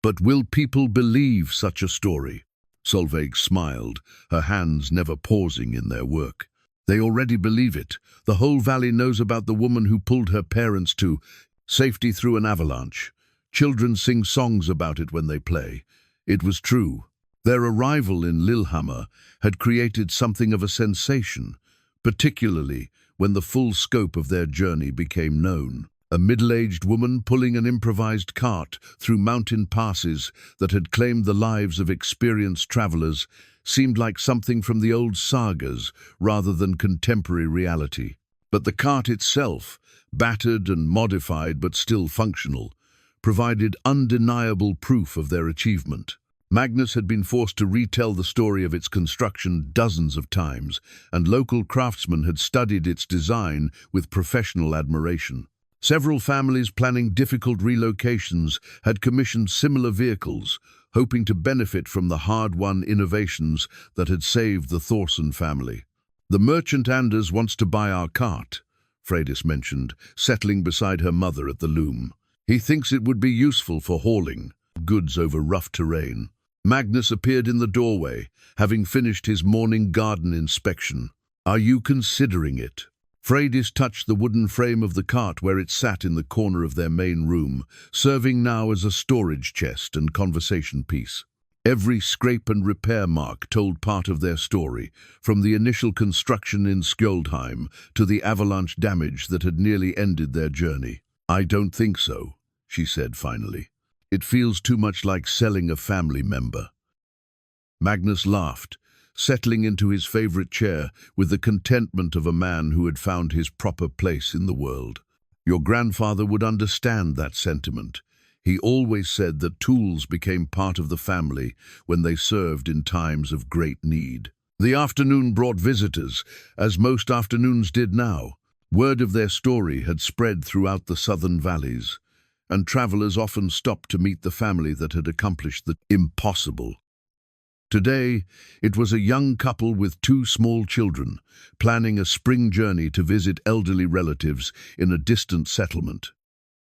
"But will people believe such a story?" Solveig smiled, her hands never pausing in their work. "They already believe it. The whole valley knows about the woman who pulled her parents to safety through an avalanche. Children sing songs about it when they play. It was true." Their arrival in Lillehammer had created something of a sensation, particularly when the full scope of their journey became known. A middle-aged woman pulling an improvised cart through mountain passes that had claimed the lives of experienced travelers seemed like something from the old sagas rather than contemporary reality. But the cart itself, battered and modified but still functional, provided undeniable proof of their achievement. Magnus had been forced to retell the story of its construction dozens of times, and local craftsmen had studied its design with professional admiration. Several families planning difficult relocations had commissioned similar vehicles, hoping to benefit from the hard-won innovations that had saved the Thorson family. "The merchant Anders wants to buy our cart," Freydis mentioned, settling beside her mother at the loom. "He thinks it would be useful for hauling goods over rough terrain." Magnus appeared in the doorway, having finished his morning garden inspection. "Are you considering it?" Freydis touched the wooden frame of the cart where it sat in the corner of their main room, serving now as a storage chest and conversation piece. Every scrape and repair mark told part of their story, from the initial construction in Skjoldheim to the avalanche damage that had nearly ended their journey. "I don't think so," she said finally. "It feels too much like selling a family member." Magnus laughed, settling into his favorite chair with the contentment of a man who had found his proper place in the world. "Your grandfather would understand that sentiment. He always said that tools became part of the family when they served in times of great need." The afternoon brought visitors, as most afternoons did now. Word of their story had spread throughout the southern valleys, and travelers often stopped to meet the family that had accomplished the impossible. Today, it was a young couple with 2 small children, planning a spring journey to visit elderly relatives in a distant settlement.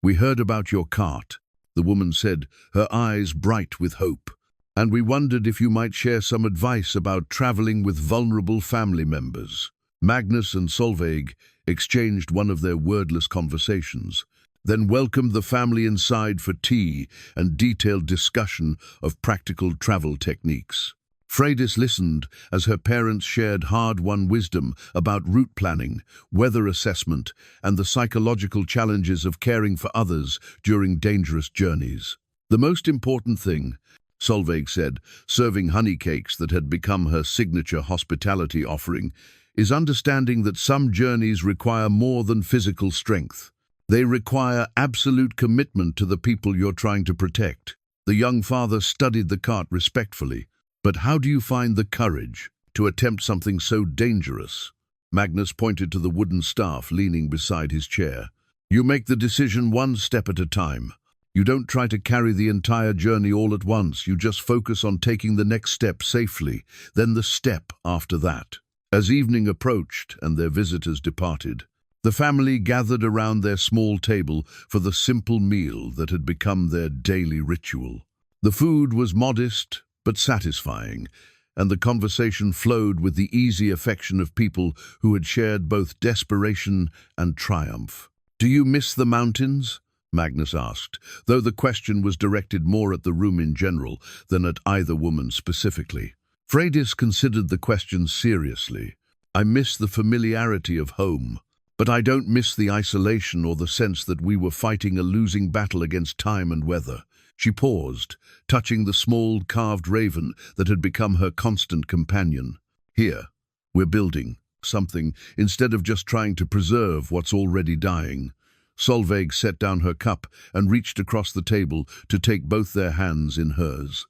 "We heard about your cart," the woman said, her eyes bright with hope. and we wondered if you might share some advice about traveling with vulnerable family members. Magnus and Solveig exchanged one of their wordless conversations, then welcomed the family inside for tea and detailed discussion of practical travel techniques. Freydis listened as her parents shared hard-won wisdom about route planning, weather assessment, and the psychological challenges of caring for others during dangerous journeys. The most important thing, Solveig said, serving honey cakes that had become her signature hospitality offering, is understanding that some journeys require more than physical strength. They require absolute commitment to the people you're trying to protect. The young father studied the cart respectfully. But how do you find the courage to attempt something so dangerous? Magnus pointed to the wooden staff leaning beside his chair. You make the decision one step at a time. You don't try to carry the entire journey all at once. You just focus on taking the next step safely, then the step after that. As evening approached and their visitors departed, the family gathered around their small table for the simple meal that had become their daily ritual. The food was modest but satisfying, and the conversation flowed with the easy affection of people who had shared both desperation and triumph. Do you miss the mountains? Magnus asked, though the question was directed more at the room in general than at either woman specifically. Freydis considered the question seriously. I miss the familiarity of home, but I don't miss the isolation or the sense that we were fighting a losing battle against time and weather. She paused, touching the small carved raven that had become her constant companion. Here, we're building something instead of just trying to preserve what's already dying. Solveig set down her cup and reached across the table to take both their hands in hers.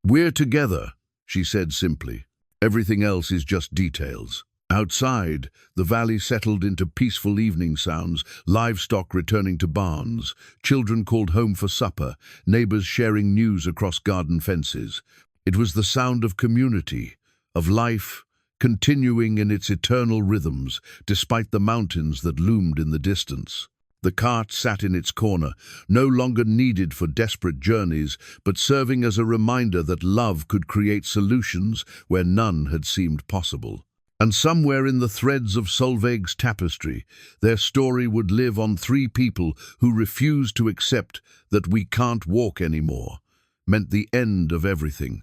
We're together, she said simply. Everything else is just details. Outside, the valley settled into peaceful evening sounds, livestock returning to barns, children called home for supper, neighbors sharing news across garden fences. It was the sound of community, of life, continuing in its eternal rhythms, despite the mountains that loomed in the distance. The cart sat in its corner, no longer needed for desperate journeys, but serving as a reminder that love could create solutions where none had seemed possible. And somewhere in the threads of Solveig's tapestry, their story would live on three people who refused to accept that we can't walk anymore, meant the end of everything.